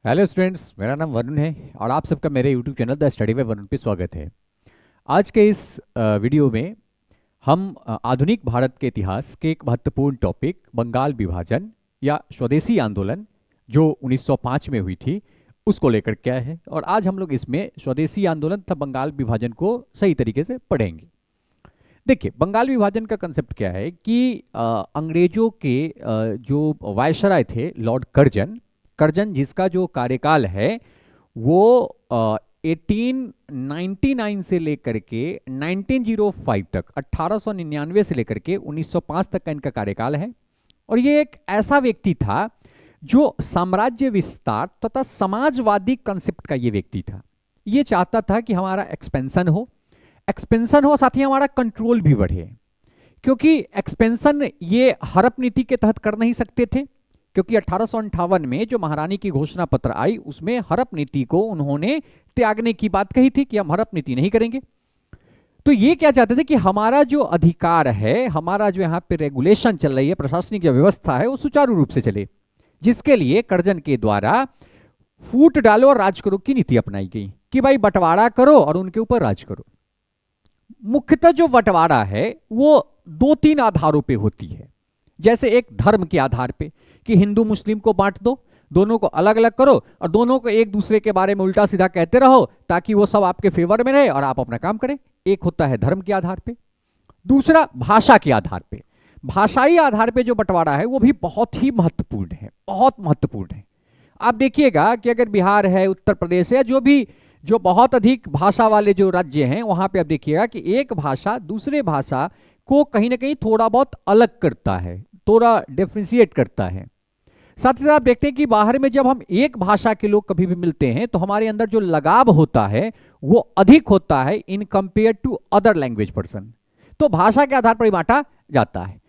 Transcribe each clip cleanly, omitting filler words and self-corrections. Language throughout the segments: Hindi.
हेलो स्टूडेंट्स, मेरा नाम वरुण है और आप सबका मेरे YouTube channel the study bye Varun पे स्वागत है। आज के इस वीडियो में हम आधुनिक भारत के इतिहास के एक महत्वपूर्ण टॉपिक बंगाल विभाजन या स्वदेशी आंदोलन जो 1905 में हुई थी उसको लेकर के आए हैं। और आज हम लोग इसमें स्वदेशी आंदोलन तथा बंगाल विभाजन को सही तरीके से पढ़ेंगे। देखिए, बंगाल विभाजन का कंसेप्ट क्या है कि अंग्रेजों के जो वायसराय थे लॉर्ड कर्जन कर्जन जिसका जो कार्यकाल है वो 1899 से लेकर के 1905 तक 1899 से लेकर के 1905 तक का इनका कार्यकाल है। और ये एक ऐसा व्यक्ति था जो साम्राज्य विस्तार तथा समाजवादी कंसेप्ट का ये व्यक्ति था। ये चाहता था कि हमारा एक्सपेंशन हो साथ ही हमारा कंट्रोल भी बढ़े, क्योंकि एक्सपेंशन ये हड़प नीति के तहत कर नहीं सकते थे, क्योंकि 1858 में जो महारानी की घोषणा पत्र आई उसमें हड़प नीति को उन्होंने त्यागने की बात कही थी कि हम हड़प नीति नहीं करेंगे। तो ये क्या चाहते थे कि हमारा जो अधिकार है, हमारा जो यहाँ पे रेगुलेशन चल रही है, प्रशासनिक जो व्यवस्था है वो सुचारू रूप से चले, जिसके लिए कर्जन के द्वारा फूट डालो और राज करो की नीति अपनाई गई कि भाई बंटवारा करो और उनके ऊपर राज करो। मुख्यतः जो बंटवारा है वो 2-3 आधारों पे होती है। जैसे एक धर्म के आधार पे कि हिंदू मुस्लिम को बांट दो, दोनों को अलग अलग करो और दोनों को एक दूसरे के बारे में उल्टा सीधा कहते रहो ताकि वो सब आपके फेवर में रहे और आप अपना काम करें। एक होता है धर्म के आधार पे। दूसरा भाषा के आधार पे। भाषाई आधार पे जो बंटवारा है वो भी बहुत ही महत्वपूर्ण है, बहुत महत्वपूर्ण है। आप देखिएगा कि अगर बिहार है, उत्तर प्रदेश है, जो बहुत अधिक भाषा वाले जो राज्य हैं वहां पे आप देखिएगा कि एक भाषा दूसरे भाषा को कहीं ना कहीं थोड़ा बहुत अलग करता है, थोड़ा डिफरेंशिएट करता है। साथ ही साथ आप देखते हैं कि बाहर में जब हम एक भाषा के लोग कभी भी मिलते हैं तो हमारे अंदर जो लगाव होता है वो अधिक होता है in compare to other language person. तो भाषा के आधार पर ही बांटा जाता है।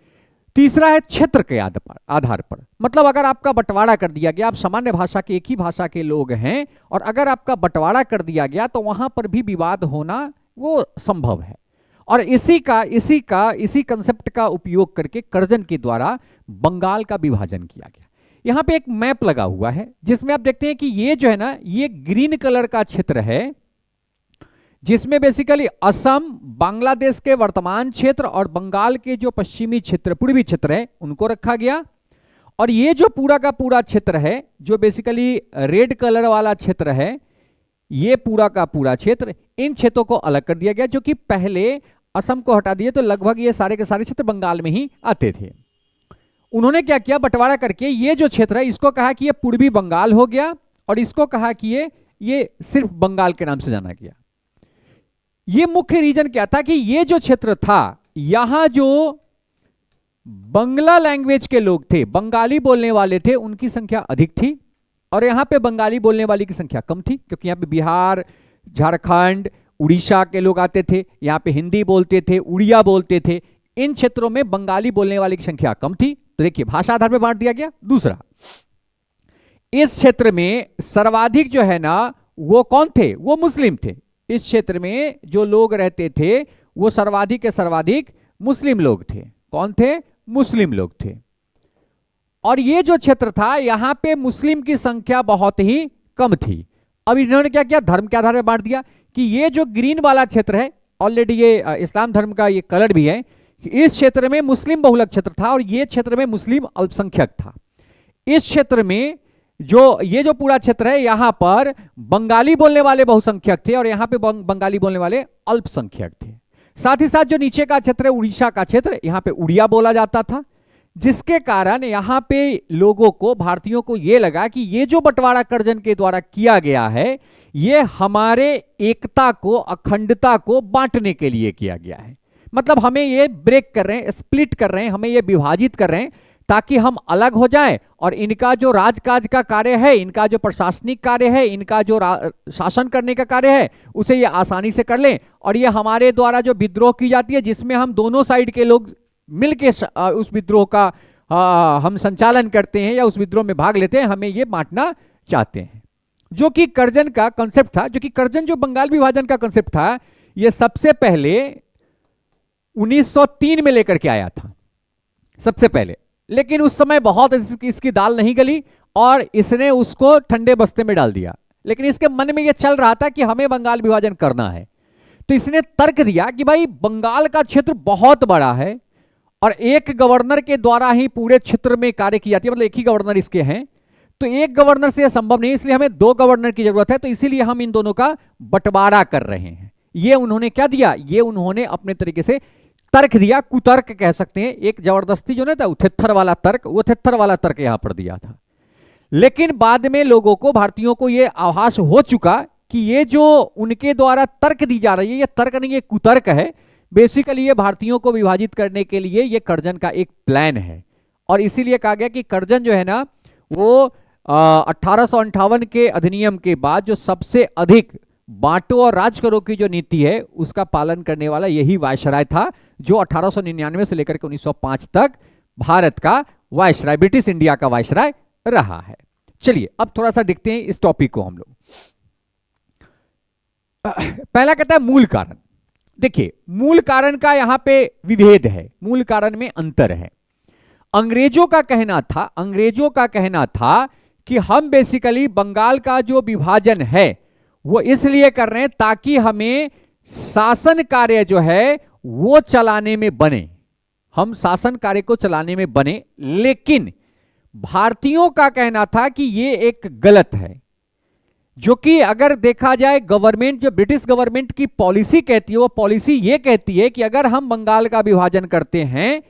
तीसरा है क्षेत्र के आधार पर। मतलब अगर आपका बंटवारा कर दिया गया, आप सामान्य भाषा के एक ही भाषा के लोग हैं और अगर आपका बंटवारा कर दिया गया तो वहां पर भी विवाद होना वो संभव है। और इसी कंसेप्ट का उपयोग करके कर्जन के द्वारा बंगाल का विभाजन किया गया। यहां पे एक मैप लगा हुआ है जिसमें आप देखते हैं कि ये जो है ना, ये ग्रीन कलर का क्षेत्र है जिसमें बेसिकली असम, बांग्लादेश के वर्तमान क्षेत्र और बंगाल के जो पश्चिमी क्षेत्र, पूर्वी क्षेत्र है उनको रखा गया। और ये जो पूरा का पूरा क्षेत्र है जो बेसिकली रेड कलर वाला क्षेत्र है, ये पूरा का पूरा क्षेत्र, इन क्षेत्रों को अलग कर दिया गया, जो कि पहले असम को हटा दिए तो लगभग ये सारे के सारे क्षेत्र बंगाल में ही आते थे। उन्होंने क्या किया, बंटवारा करके ये जो क्षेत्र है इसको कहा कि ये पूर्वी बंगाल हो गया और इसको कहा कि ये सिर्फ बंगाल के नाम से जाना गया। ये मुख्य रीजन क्या था कि ये जो क्षेत्र था यहां जो बंगला लैंग्वेज के लोग थे, बंगाली बोलने वाले थे, उनकी संख्या अधिक थी और यहां पे बंगाली बोलने वाली की संख्या कम थी, क्योंकि यहां पे बिहार, झारखंड, उड़ीसा के लोग आते थे, यहां पे हिंदी बोलते थे, उड़िया बोलते थे। इन क्षेत्रों में बंगाली बोलने वाले की संख्या कम थी। तो देखिए, भाषा आधार पर बांट दिया गया। दूसरा, इस क्षेत्र में सर्वाधिक जो है ना वो कौन थे, वो मुस्लिम थे। इस क्षेत्र में जो लोग रहते थे वो सर्वाधिक के सर्वाधिक मुस्लिम लोग थे। कौन थे? मुस्लिम लोग थे। और ये जो क्षेत्र था यहां पे मुस्लिम की संख्या बहुत ही कम थी। अब इन्होंने क्या किया, धर्म के आधार पर बांट दिया कि ये जो ग्रीन वाला क्षेत्र है, ऑलरेडी ये इस्लाम धर्म का ये कलर भी है, इस क्षेत्र में मुस्लिम बहुलक क्षेत्र था और ये क्षेत्र में मुस्लिम अल्पसंख्यक था। इस क्षेत्र में ये जो पूरा क्षेत्र है यहां पर बंगाली बोलने वाले बहुसंख्यक थे और यहां पे बंगाली बोलने वाले अल्पसंख्यक थे। साथ ही साथ जो नीचे का क्षेत्र है, उड़ीसा का क्षेत्र, यहां पे उड़िया बोला जाता था, जिसके कारण यहां पे लोगों को, भारतीयों को यह लगा कि ये जो बंटवारा कर्जन के द्वारा किया गया है ये हमारे एकता को, अखंडता को बांटने के लिए किया गया है। मतलब हमें ये ब्रेक कर रहे हैं, स्प्लिट कर रहे हैं, हमें ये विभाजित कर रहे हैं ताकि हम अलग हो जाएं और इनका जो राजकाज का कार्य है, इनका जो प्रशासनिक कार्य है, इनका जो शासन करने का कार्य है उसे ये आसानी से कर लें। और ये हमारे द्वारा जो विद्रोह की जाती है जिसमें हम दोनों साइड के लोग मिलके उस विद्रोह का हम संचालन करते हैं या उस विद्रोह में भाग लेते हैं, हमें ये बांटना चाहते हैं। जो कि कर्जन का कंसेप्ट था, जो कि कर्जन जो बंगाल विभाजन का कंसेप्ट था ये सबसे पहले 1903 में लेकर के आया था सबसे पहले। लेकिन उस समय बहुत इसकी दाल नहीं गली और इसने उसको ठंडे बस्ते में डाल दिया। लेकिन इसके मन में यह चल रहा था कि हमें बंगाल विभाजन करना है, तो इसने तर्क दिया कि भाई बंगाल का क्षेत्र बहुत बड़ा है और एक गवर्नर के द्वारा ही पूरे क्षेत्र में कार्य की जाती है, मतलब एक ही गवर्नर इसके हैं, तो एक गवर्नर से यह संभव नहीं, इसलिए हमें दो गवर्नर की जरूरत है, तो इसीलिए हम इन दोनों का बंटवारा कर रहे हैं। ये उन्होंने क्या दिया, ये उन्होंने अपने तरीके से तर्क दिया, कुतर्क कह सकते हैं, एक जबरदस्ती जो ना था थित्थर वाला तर्क, वो थित्थर वाला तर्क यहां पर दिया था। लेकिन बाद में लोगों को, भारतीयों को यह आभास हो चुका कि ये जो उनके द्वारा तर्क दी जा रही है, ये तर्क नहीं, ये कुतर्क है। बेसिकली ये भारतीयों को विभाजित करने के लिए ये कर्जन का एक प्लान है। और इसीलिए कहा गया कि कर्जन जो है ना, वो 1858 के अधिनियम के बाद जो सबसे अधिक बांटो और राज करो की जो नीति है उसका पालन करने वाला यही वायसराय था, जो 1899 से लेकर के 1905 तक भारत का वायसराय, ब्रिटिश इंडिया का वायसराय रहा है। चलिए अब थोड़ा सा देखते हैं इस टॉपिक को हम लोग। पहला कहता है मूल कारण। देखिए मूल कारण का यहां पे विभेद है, मूल कारण में अंतर है। अंग्रेजों का कहना था कि हम बेसिकली बंगाल का जो विभाजन है वो इसलिए कर रहे हैं ताकि हमें शासन कार्य जो है वो चलाने में बने, हम शासन कार्य को चलाने में बने। लेकिन भारतीयों का कहना था कि ये एक गलत है, जो कि अगर देखा जाए गवर्नमेंट, जो ब्रिटिश गवर्नमेंट की पॉलिसी कहती है, वो पॉलिसी ये कहती है कि अगर हम बंगाल का विभाजन करते हैं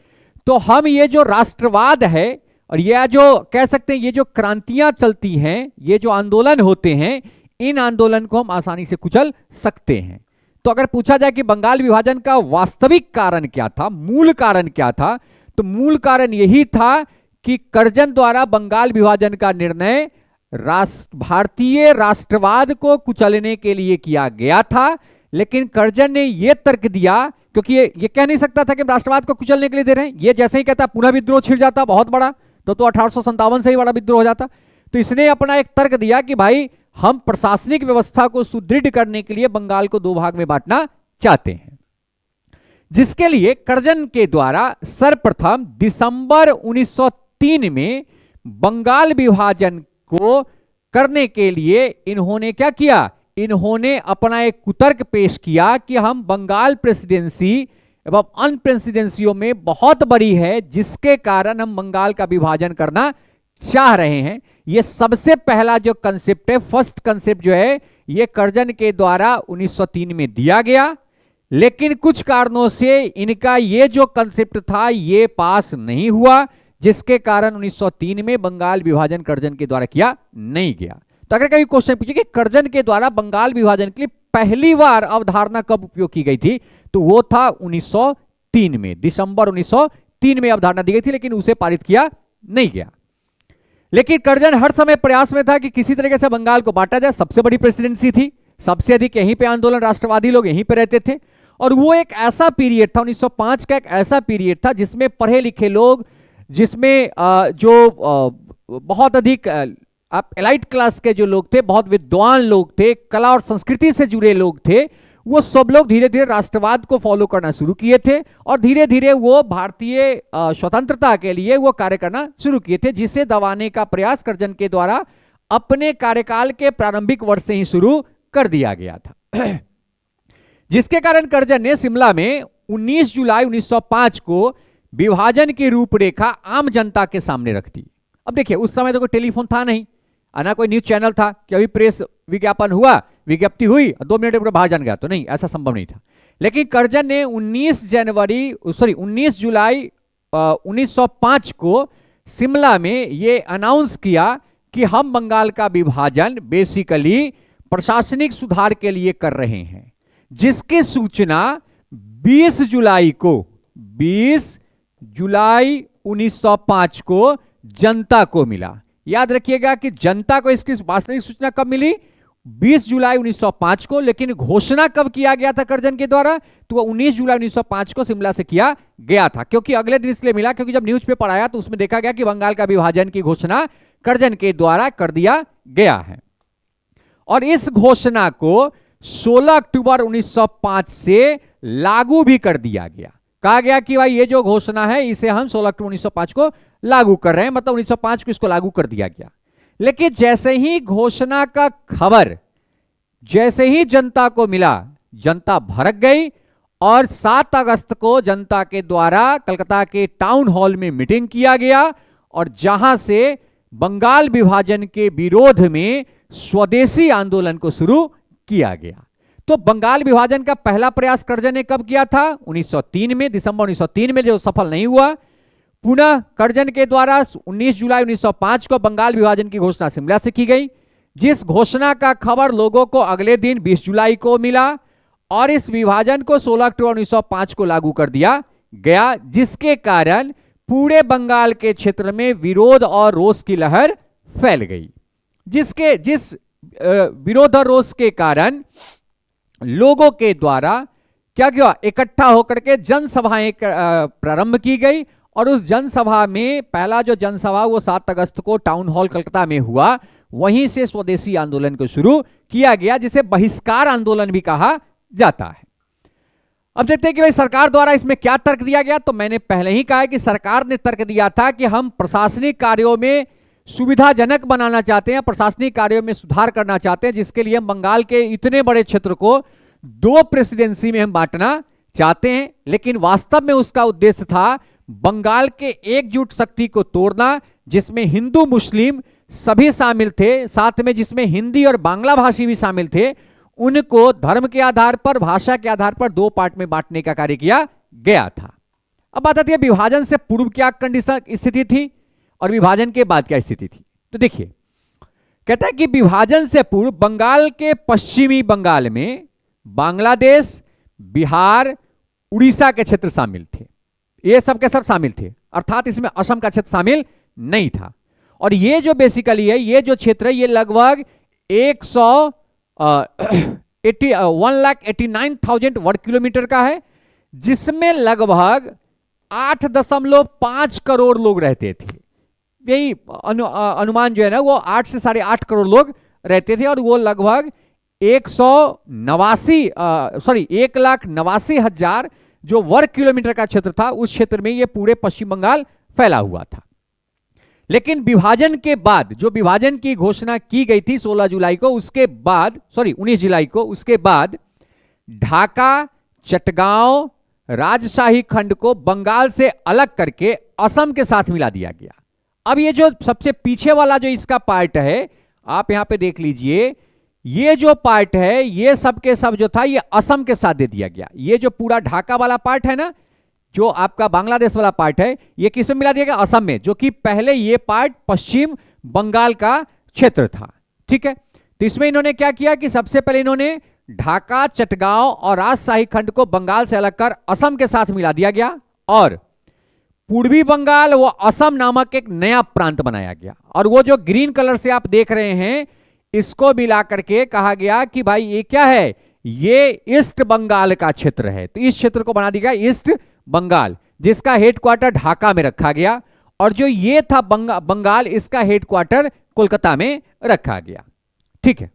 तो हम ये जो राष्ट्रवाद है और यह जो कह सकते हैं ये जो क्रांतियां चलती हैं, ये जो आंदोलन होते हैं, इन आंदोलन को हम आसानी से कुचल सकते हैं। तो अगर पूछा जाए कि बंगाल विभाजन का वास्तविक कारण क्या था, मूल कारण क्या था, तो मूल कारण यही था कि कर्जन द्वारा बंगाल विभाजन का निर्णय भारतीय राष्ट्रवाद को कुचलने के लिए किया गया था। लेकिन कर्जन ने यह तर्क दिया, क्योंकि ये कह नहीं सकता था कि राष्ट्रवाद को कुचलने के लिए दे रहे हैं, ये जैसे ही कहता पुनः विद्रोह छिड़ जाता बहुत बड़ा, तो 1857 से ही बड़ा विद्रोह हो जाता। तो इसने अपना एक तर्क दिया कि भाई हम प्रशासनिक व्यवस्था को सुदृढ़ करने के लिए बंगाल को दो भाग में बांटना चाहते हैं, जिसके लिए कर्जन के द्वारा सर्वप्रथम दिसंबर 1903 में बंगाल विभाजन को करने के लिए इन्होंने क्या किया, इन्होंने अपना एक कुतर्क पेश किया कि हम बंगाल प्रेसिडेंसी एवं अन्य प्रेसिडेंसियों में बहुत बड़ी है, जिसके कारण हम बंगाल का विभाजन करना चाह रहे हैं। यह सबसे पहला जो कंसेप्ट है, फर्स्ट कंसेप्ट जो है, यह कर्जन के द्वारा 1903 में दिया गया। लेकिन कुछ कारणों से इनका यह जो कंसेप्ट था ये पास नहीं हुआ, जिसके कारण 1903 में बंगाल विभाजन कर्जन के द्वारा किया नहीं गया। तो अगर कभी क्वेश्चन पूछे कि कर्जन के द्वारा बंगाल विभाजन के लिए पहली बार अवधारणा कब उपयोग की गई थी, तो वो था 1903 में, दिसंबर 1903 में अवधारणा दी गई थी, लेकिन उसे पारित किया नहीं गया। लेकिन कर्जन हर समय प्रयास में था कि किसी तरीके से बंगाल को बांटा जाए। सबसे बड़ी प्रेसिडेंसी थी, सबसे अधिक यहीं पे आंदोलन, राष्ट्रवादी लोग यहीं पे रहते थे। और वो एक ऐसा पीरियड था, 1905 का एक ऐसा पीरियड था जिसमें पढ़े लिखे लोग, जिसमें जो बहुत अधिक आप एलाइट क्लास के जो लोग थे, बहुत विद्वान लोग थे, कला और संस्कृति से जुड़े लोग थे, वो सब लोग धीरे धीरे राष्ट्रवाद को फॉलो करना शुरू किए थे और धीरे धीरे वो भारतीय स्वतंत्रता के लिए वो कार्य करना शुरू किए थे, जिसे दबाने का प्रयास कर्जन के द्वारा अपने कार्यकाल के प्रारंभिक वर्ष से ही शुरू कर दिया गया था। जिसके कारण कर्जन ने शिमला में 19 जुलाई 1905 को विभाजन की रूपरेखा आम जनता के सामने रख दी। अब देखिए उस समय तो कोई टेलीफोन था नहीं, ना कोई न्यूज चैनल था कि अभी प्रेस विज्ञापन हुआ, विज्ञप्ति हुई, 2 मिनट में भाजन गया, तो नहीं, ऐसा संभव नहीं था। लेकिन कर्जन ने 19 जुलाई 1905 को शिमला में ये अनाउंस किया कि हम बंगाल का विभाजन बेसिकली प्रशासनिक सुधार के लिए कर रहे हैं, जिसकी सूचना 20 जुलाई 1905 को जनता को मिला। याद रखिएगा कि जनता को इसकी वास्तविक सूचना कब मिली, 20 जुलाई 1905 को। लेकिन घोषणा कब किया गया था कर्जन के द्वारा, तो 19 जुलाई 1905 को शिमला से किया गया था। क्योंकि अगले दिन इसलिए मिला क्योंकि जब न्यूज़पेपर आया तो उसमें देखा गया कि बंगाल का विभाजन की घोषणा कर्जन के द्वारा कर दिया गया है। और इस घोषणा को 16 अक्टूबर 1905 से लागू भी कर दिया गया। कहा गया कि भाई ये जो घोषणा है इसे हम 16 अक्टूबर 1905 को लागू कर रहे हैं, मतलब 1905 को इसको लागू कर दिया गया। लेकिन जैसे ही घोषणा का खबर जैसे ही जनता को मिला, जनता भड़क गई और 7 अगस्त को जनता के द्वारा कलकत्ता के टाउन हॉल में मीटिंग किया गया और जहां से बंगाल विभाजन के विरोध में स्वदेशी आंदोलन को शुरू किया गया। तो बंगाल विभाजन का पहला प्रयास कर्जन ने कब किया था? 1903 में, दिसंबर 1903 में, जो सफल नहीं हुआ। पुनः कर्जन के द्वारा 19 जुलाई 1905 को बंगाल विभाजन की घोषणा शिमला से की गई, जिस घोषणा का खबर लोगों को अगले दिन 20 जुलाई को मिला और इस विभाजन को 16 अक्टूबर 1905 को लागू कर दिया गया, जिसके कारण पूरे बंगाल के क्षेत्र में विरोध और रोष की लहर फैल गई। जिस विरोध और रोष के कारण लोगों के द्वारा क्या किया, इकट्ठा होकर के जनसभाएं प्रारंभ की गई और उस जनसभा में पहला जो जनसभा वो 7 अगस्त को टाउन हॉल कलकत्ता में हुआ। वहीं से स्वदेशी आंदोलन को शुरू किया गया, जिसे बहिष्कार आंदोलन भी कहा जाता है। अब देखते हैं कि भाई सरकार द्वारा इसमें क्या तर्क दिया गया। तो मैंने पहले ही कहा कि सरकार ने तर्क दिया था कि हम प्रशासनिक कार्यों में सुविधाजनक बनाना चाहते हैं, प्रशासनिक कार्यों में सुधार करना चाहते हैं, जिसके लिए हम बंगाल के इतने बड़े क्षेत्र को 2 प्रेसिडेंसी में हम बांटना चाहते हैं। लेकिन वास्तव में उसका उद्देश्य था बंगाल के एकजुट शक्ति को तोड़ना, जिसमें हिंदू मुस्लिम सभी शामिल थे, साथ में जिसमें हिंदी और बांग्ला भाषी भी शामिल थे। उनको धर्म के आधार पर, भाषा के आधार पर 2 पार्ट में बांटने का कार्य किया गया था। अब बात आती है विभाजन से पूर्व क्या कंडीशन स्थिति थी और विभाजन के बाद क्या स्थिति थी। तो देखिए, कहता है कि विभाजन से पूर्व बंगाल के पश्चिमी बंगाल में बांग्लादेश, बिहार, उड़ीसा के क्षेत्र शामिल थे। ये सब के सब शामिल थे, अर्थात इसमें असम का क्षेत्र शामिल नहीं था। और ये जो बेसिकली है, ये जो क्षेत्र है, ये लगभग 1,89,000 वर्ग किलोमीटर का है, जिसमें लगभग 8.5 करोड़ लोग रहते थे। यही अनुमान जो है ना, वो 8 से 8.5 करोड़ लोग रहते थे और वो लगभग 1,89,000 जो वर्ग किलोमीटर का क्षेत्र था, उस क्षेत्र में ये पूरे पश्चिम बंगाल फैला हुआ था। लेकिन विभाजन के बाद, जो विभाजन की घोषणा की गई थी 16 जुलाई को, उसके बाद 19 जुलाई को, उसके बाद ढाका, चटगांव, राजशाही खंड को बंगाल से अलग करके असम के साथ मिला दिया गया। अब ये जो सबसे पीछे वाला जो इसका पार्ट है, आप यहां पे देख लीजिए, ये जो पार्ट है, ये सब के सब जो था, ये असम के साथ दे दिया गया। ये जो पूरा ढाका वाला पार्ट है ना, जो आपका बांग्लादेश वाला पार्ट है, ये किसमें मिला दिया गया? असम में, जो कि पहले ये पार्ट पश्चिम बंगाल का क्षेत्र था। ठीक है, तो इसमें इन्होंने क्या किया कि सबसे पहले इन्होंने ढाका, चटगांव और राजशाही खंड को बंगाल से अलग कर असम के साथ मिला दिया गया और पूर्वी बंगाल वो असम नामक एक नया प्रांत बनाया गया। और वो जो ग्रीन कलर से आप देख रहे हैं, इसको मिला करके कहा गया कि भाई ये क्या है, ये ईस्ट बंगाल का क्षेत्र है। तो इस क्षेत्र को बना दिया गया ईस्ट बंगाल, जिसका हेडक्वार्टर ढाका में रखा गया। और जो ये था बंगाल, इसका हेडक्वार्टर कोलकाता में रखा गया। ठीक है,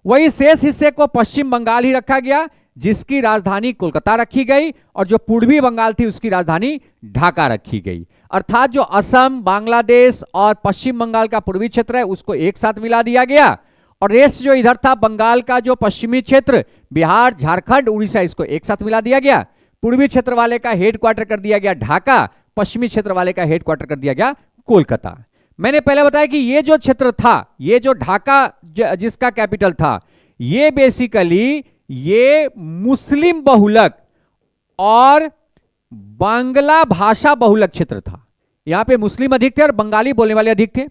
वही शेष हिस्से को पश्चिम बंगाल ही रखा गया, जिसकी राजधानी कोलकाता रखी गई और जो पूर्वी बंगाल थी उसकी राजधानी ढाका रखी गई। अर्थात जो असम, बांग्लादेश और पश्चिम बंगाल का पूर्वी क्षेत्र है, उसको एक साथ मिला दिया गया और रेस्ट जो इधर था बंगाल का जो पश्चिमी क्षेत्र, बिहार, झारखंड, उड़ीसा, इसको एक साथ मिला दिया गया। पूर्वी क्षेत्र वाले का हेडक्वार्टर कर दिया गया ढाका, पश्चिमी क्षेत्र वाले का हेडक्वार्टर कर दिया गया कोलकाता। मैंने पहले बताया कि ये जो क्षेत्र था, ये जो ढाका जिसका कैपिटल था, ये बेसिकली ये मुस्लिम बहुलक और बांग्ला भाषा बहुलक क्षेत्र था। यहां पे मुस्लिम अधिक थे और बंगाली बोलने वाले अधिक थे।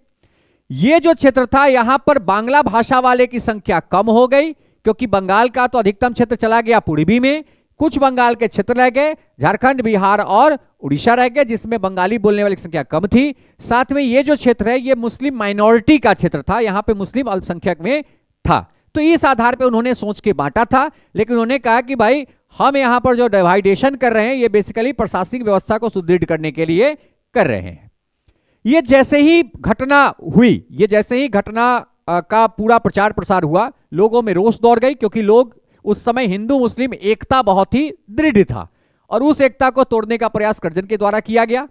ये जो क्षेत्र था, यहां पर बांग्ला भाषा वाले की संख्या कम हो गई, क्योंकि बंगाल का तो अधिकतम क्षेत्र चला गया पूर्वी में, कुछ बंगाल के क्षेत्र रह गए, झारखंड, बिहार और उड़ीसा रह गए, जिसमें बंगाली बोलने वाली की संख्या कम थी। साथ में ये जो क्षेत्र है, ये मुस्लिम माइनॉरिटी का क्षेत्र था, यहां पे मुस्लिम अल्पसंख्यक में था। तो इस आधार पे उन्होंने सोच के बांटा था। लेकिन उन्होंने कहा कि भाई हम यहां पर जो डिवाइडेशन कर रहे हैं, ये बेसिकली प्रशासनिक व्यवस्था को सुदृढ़ करने के लिए कर रहे हैं। ये जैसे ही घटना हुई, ये जैसे ही घटना का पूरा प्रचार प्रसार हुआ, लोगों में रोष दौड़ गई, क्योंकि लोग उस समय हिंदू मुस्लिम एकता बहुत ही दृढ़ था और उस एकता को तोड़ने का प्रयास कर्जन के द्वारा किया गया।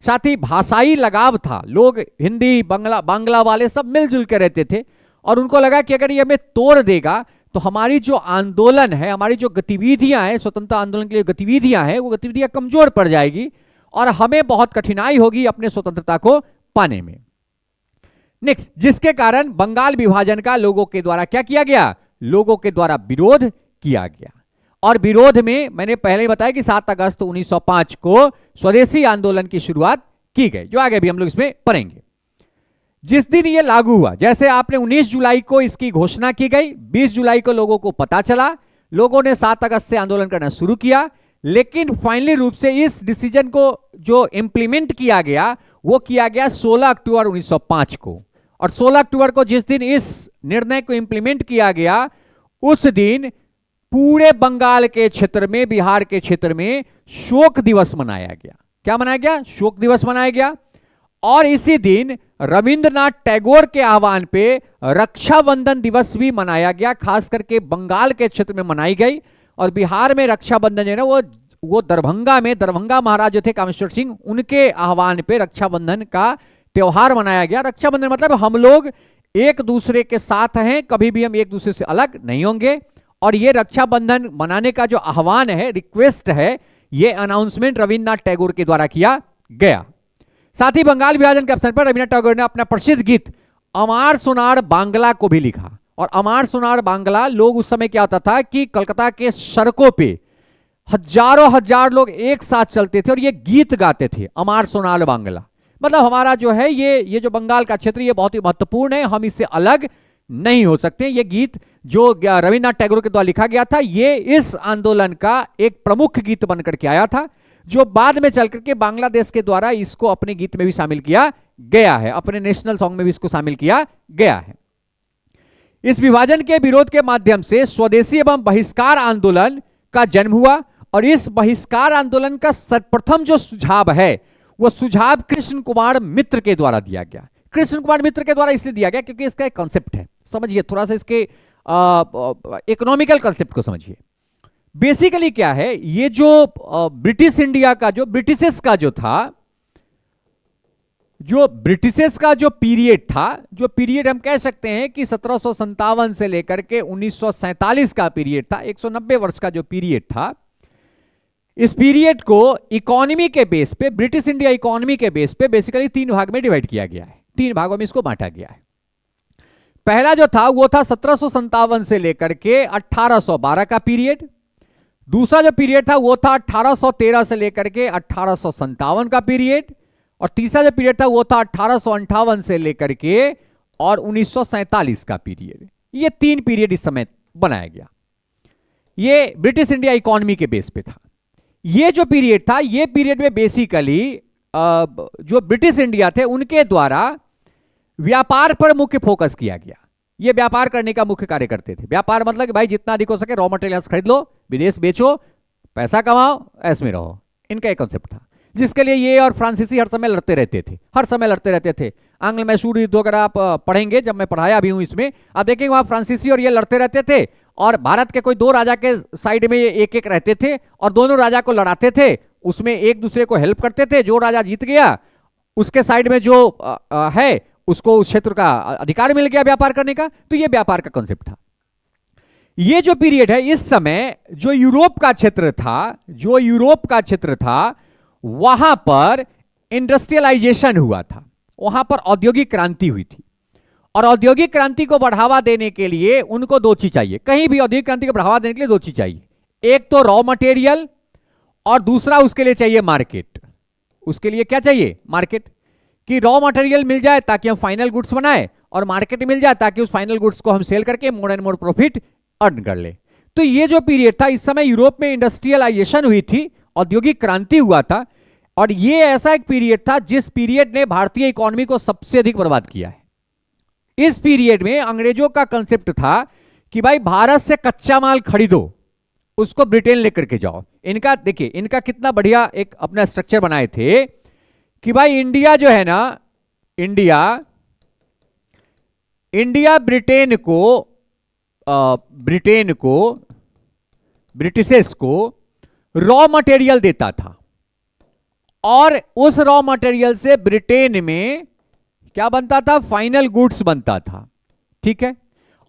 साथ ही भाषाई लगाव था, लोग हिंदी बांग्ला वाले सब मिलजुल के रहते थे और उनको लगा कि अगर ये हमें तोड़ देगा तो हमारी जो आंदोलन है, हमारी जो गतिविधियां हैं, स्वतंत्रता आंदोलन के लिए गतिविधियां हैं, वो गतिविधियां कमजोर पड़ जाएगी और हमें बहुत कठिनाई होगी अपने स्वतंत्रता को पाने में। नेक्स्ट, जिसके कारण बंगाल विभाजन का लोगों के द्वारा क्या किया गया, लोगों के द्वारा विरोध किया गया। और विरोध में मैंने पहले ही बताया कि 7 अगस्त 1905 को स्वदेशी आंदोलन की शुरुआत की गई, जो आगे भी हम लोग इसमें पढ़ेंगे। जिस दिन ये लागू हुआ, जैसे आपने 19 जुलाई को इसकी घोषणा की गई, 20 जुलाई को लोगों को पता चला, लोगों ने 7 अगस्त से आंदोलन करना शुरू किया, लेकिन फाइनली रूप से इस डिसीजन को जो इंप्लीमेंट किया गया वो किया गया 16 अक्टूबर 1905 को। और 16 अक्टूबर को जिस दिन इस निर्णय को इंप्लीमेंट किया गया, उस दिन पूरे बंगाल के क्षेत्र में, बिहार के क्षेत्र में शोक दिवस मनाया गया। क्या मनाया गया? शोक दिवस मनाया गया। और इसी दिन रविंद्रनाथ टैगोर के आह्वान पे रक्षाबंधन दिवस भी मनाया गया, खास करके बंगाल के क्षेत्र में मनाई गई। और बिहार में रक्षाबंधन जो है ना, वो दरभंगा में, दरभंगा महाराज जो थे कामेश्वर सिंह, उनके आह्वान पे रक्षाबंधन का त्योहार मनाया गया। रक्षाबंधन मतलब हम लोग एक दूसरे के साथ हैं, कभी भी हम एक दूसरे से अलग नहीं होंगे। और ये रक्षाबंधन मनाने का जो आह्वान है, रिक्वेस्ट है, ये अनाउंसमेंट रविन्द्रनाथ टैगोर के द्वारा किया गया। साथ ही बंगाल विभाजन के अवसर पर रविन्द्रनाथ टैगोर ने अपना प्रसिद्ध गीत अमार सोनार बांग्ला को भी लिखा। और अमार सोनार बांग्ला, लोग उस समय क्या होता था कि कलकत्ता के सड़कों पे हजारों हजार लोग एक साथ चलते थे और ये गीत गाते थे, अमार सोनार बांग्ला। मतलब हमारा जो है ये जो बंगाल का क्षेत्र, ये बहुत ही महत्वपूर्ण है, हम इससे अलग नहीं हो सकते। ये गीत जो रविन्द्रनाथ टैगोर के द्वारा लिखा गया था, ये इस आंदोलन का एक प्रमुख गीत बनकर के आया था, जो बाद में चल करके बांग्लादेश के द्वारा इसको अपने गीत में भी शामिल किया गया है, अपने नेशनल सॉन्ग में भी इसको शामिल किया गया है। इस विभाजन के विरोध के माध्यम से स्वदेशी एवं बहिष्कार आंदोलन का जन्म हुआ। और इस बहिष्कार आंदोलन का सर्वप्रथम जो सुझाव है, वो सुझाव कृष्ण कुमार मित्र के द्वारा दिया गया। कृष्ण कुमार मित्र के द्वारा इसलिए दिया गया क्योंकि इसका एक कॉन्सेप्ट है, समझिए थोड़ा सा इसके इकोनॉमिकल कॉन्सेप्ट को समझिए। बेसिकली क्या है, ये जो ब्रिटिश इंडिया का, जो ब्रिटिशेस का जो था, जो ब्रिटिशेस का जो पीरियड था, जो पीरियड हम कह सकते हैं कि 1757 से लेकर के 1947 का पीरियड था, 190 वर्ष का जो पीरियड था, इस पीरियड को इकोनॉमी के बेस पे, ब्रिटिश इंडिया इकोनॉमी के बेस पे बेसिकली 3 भाग में डिवाइड किया गया है, 3 भागों में इसको बांटा गया है। पहला जो था वो था 1757 से लेकर के 1812 का पीरियड। दूसरा जो पीरियड था वो था 1813 से लेकर के 1857 का पीरियड। और तीसरा जो पीरियड था वो था 1858 से लेकर के और 1947 का पीरियड। ये 3 पीरियड इस समय बनाया गया, ये ब्रिटिश इंडिया इकोनॉमी के बेस पे था। ये जो पीरियड था, ये पीरियड में बेसिकली जो ब्रिटिश इंडिया थे उनके द्वारा व्यापार पर मुख्य फोकस किया गया। ये व्यापार करने का मुख्य कार्य करते थे। व्यापार मतलब कि भाई जितना अधिक हो सके रॉ मटेरियल्स खरीद लो, विदेश बेचो, पैसा कमाओ, ऐसे में रहो, इनका एक कॉन्सेप्ट था, जिसके लिए ये और फ्रांसीसी हर समय लड़ते रहते थे, हर समय लड़ते रहते थे। आंग्ल मैसूर युद्ध अगर आप पढ़ेंगे, जब मैं पढ़ाया भी हूं इसमें, आप देखेंगे वहां फ्रांसीसी और ये लड़ते रहते थे। और भारत के कोई 2 राजा के साइड में ये एक रहते थे और दोनों राजा को लड़ाते थे, उसमें एक दूसरे को हेल्प करते थे। जो राजा जीत गया उसके साइड में जो है उसको उस क्षेत्र का अधिकार मिल गया व्यापार करने का। तो ये व्यापार का कॉन्सेप्ट था। ये जो पीरियड है, इस समय जो यूरोप का क्षेत्र था, जो यूरोप का क्षेत्र था, वहां पर इंडस्ट्रियलाइजेशन हुआ था, वहां पर औद्योगिक क्रांति हुई थी। और औद्योगिक क्रांति को बढ़ावा देने के लिए उनको 2 चीज चाहिए, कहीं भी औद्योगिक क्रांति को बढ़ावा देने के लिए 2 चीज चाहिए, एक तो रॉ मटेरियल और दूसरा उसके लिए चाहिए मार्केट। उसके लिए क्या चाहिए? मार्केट, कि रॉ मटेरियल मिल जाए ताकि हम फाइनल गुड्स बनाए, और मार्केट मिल जाए ताकि उस फाइनल गुड्स को हम सेल करके more and more profit earn कर ले। तो ये जो पीरियड था, इस समय यूरोप में इंडस्ट्रियलाइजेशन हुई थी, औद्योगिक क्रांति हुआ था। और ये ऐसा एक पीरियड था जिस पीरियड ने भारतीय इकोनॉमी को सबसे अधिक बर्बाद किया है। इस पीरियड में अंग्रेजों का कंसेप्ट था कि भाई भारत से कच्चा माल खरीदो, उसको ब्रिटेन लेकर के जाओ। इनका देखिए, इनका कितना बढ़िया एक अपना स्ट्रक्चर बनाए थे कि भाई इंडिया जो है ना, इंडिया ब्रिटेन को ब्रिटिशेस को रॉ मटेरियल देता था और उस रॉ मटेरियल से ब्रिटेन में क्या बनता था, फाइनल गुड्स बनता था, ठीक है।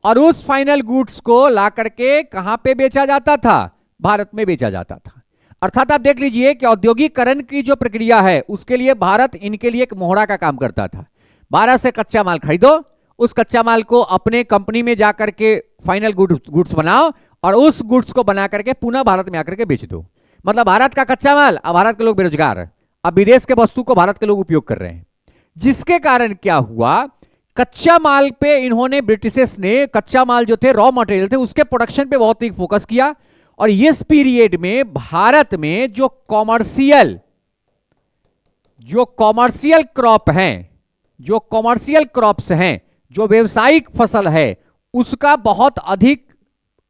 और उस फाइनल गुड्स को ला करके कहां पे बेचा जाता था, भारत में बेचा जाता था। अर्थात आप देख लीजिए कि औद्योगिकरण की जो प्रक्रिया है उसके लिए भारत इनके लिए एक मोहरा का काम करता था। भारत से कच्चा माल खरीदो, उस कच्चा माल को अपने कंपनी में जाकर के फाइनल गुड्स बनाओ और उस गुड्स को बना करके पुनः भारत में आकर के बेच दो। मतलब भारत का कच्चा माल, अब भारत के लोग बेरोजगार, अब विदेश के वस्तु को भारत के लोग उपयोग कर रहे हैं, जिसके कारण क्या हुआ, कच्चा माल पे इन्होंने, ब्रिटिशर्स ने कच्चा माल जो थे, रॉ मटेरियल थे, उसके प्रोडक्शन पे बहुत ही फोकस किया। और इस पीरियड में भारत में जो कॉमर्शियल क्रॉप हैं, जो कॉमर्शियल क्रॉप्स हैं, जो व्यावसायिक फसल है, उसका बहुत अधिक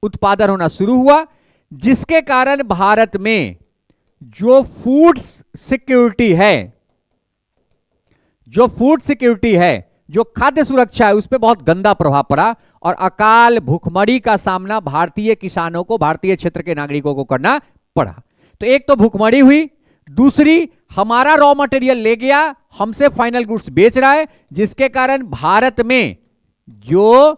उत्पादन होना शुरू हुआ, जिसके कारण भारत में जो फूड सिक्योरिटी है, जो खाद्य सुरक्षा है, उस पर बहुत गंदा प्रभाव पड़ा और अकाल, भूखमरी का सामना भारतीय किसानों को, भारतीय क्षेत्र के नागरिकों को करना पड़ा। तो एक तो भूखमरी हुई, दूसरी हमारा रॉ मटेरियल ले गया, हमसे फाइनल गुड्स बेच रहा है, जिसके कारण भारत में जो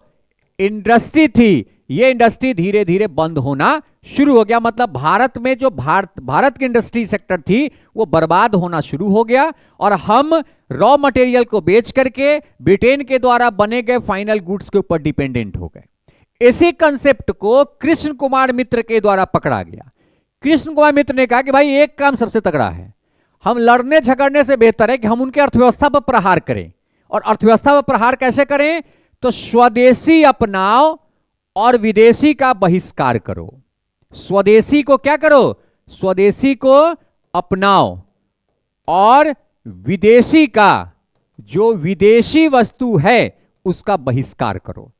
इंडस्ट्री थी, ये इंडस्ट्री धीरे धीरे बंद होना शुरू हो गया। मतलब भारत में जो भारत की इंडस्ट्री सेक्टर थी वो बर्बाद होना शुरू हो गया और हम रॉ मटेरियल को बेच करके ब्रिटेन के द्वारा बने गए फाइनल गुड्स के ऊपर डिपेंडेंट हो गए। इसी कंसेप्ट को कृष्ण कुमार मित्र के द्वारा पकड़ा गया। कृष्ण कुमार मित्र ने कहा कि भाई एक काम सबसे तगड़ा है, हम लड़ने झगड़ने से बेहतर है कि हम उनके अर्थव्यवस्था पर प्रहार करें। और अर्थव्यवस्था पर प्रहार कैसे करें, तो स्वदेशी अपनाओ और विदेशी का बहिष्कार करो। स्वदेशी को क्या करो, स्वदेशी को अपनाओ और विदेशी का, जो विदेशी वस्तु है उसका बहिष्कार करो।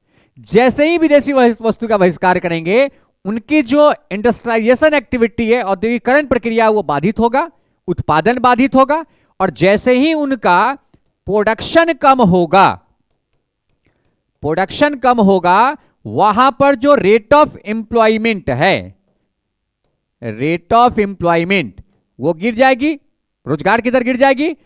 जैसे ही विदेशी वस्तु का बहिष्कार करेंगे, उनकी जो इंडस्ट्रियलाइजेशन एक्टिविटी है, औद्योगिकरण प्रक्रिया, वो बाधित होगा, उत्पादन बाधित होगा। और जैसे ही उनका प्रोडक्शन कम होगा, वहां पर जो रेट ऑफ एम्प्लॉयमेंट है, रेट ऑफ एम्प्लॉयमेंट वो गिर जाएगी, रोजगार की दर गिर जाएगी।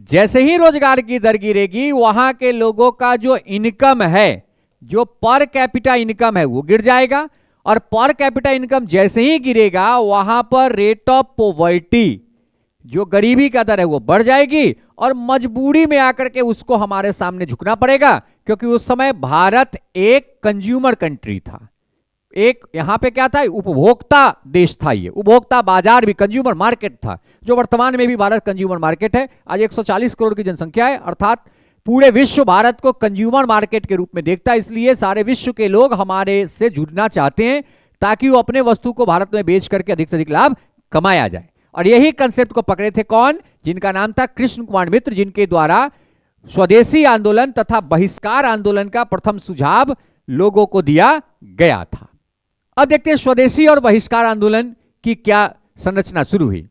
जैसे ही रोजगार की दर गिरेगी, वहां के लोगों का जो इनकम है, जो पर कैपिटा इनकम है, वो गिर जाएगा। और पर कैपिटा इनकम जैसे ही गिरेगा, वहां पर रेट ऑफ पॉवर्टी, जो गरीबी का दर है, वो बढ़ जाएगी और मजबूरी में आकर के उसको हमारे सामने झुकना पड़ेगा, क्योंकि उस समय भारत एक कंज्यूमर कंट्री था। एक यहां पे क्या था, उपभोक्ता देश था, ये उपभोक्ता बाजार भी, कंज्यूमर मार्केट था, जो वर्तमान में भी भारत कंज्यूमर मार्केट है। आज 140 करोड़ की जनसंख्या है, अर्थात पूरे विश्व भारत को कंज्यूमर मार्केट के रूप में देखता है। इसलिए सारे विश्व के लोग हमारे से जुड़ना चाहते हैं, ताकि वो अपने वस्तु को भारत में बेच करके अधिक से अधिक लाभ कमाया जाए। और यही कंसेप्ट को पकड़े थे कौन, जिनका नाम था कृष्ण कुमार मित्र, जिनके द्वारा स्वदेशी आंदोलन तथा बहिष्कार आंदोलन का प्रथम सुझाव लोगों को दिया गया था। अब देखते हैं स्वदेशी और बहिष्कार आंदोलन की क्या संरचना शुरू हुई।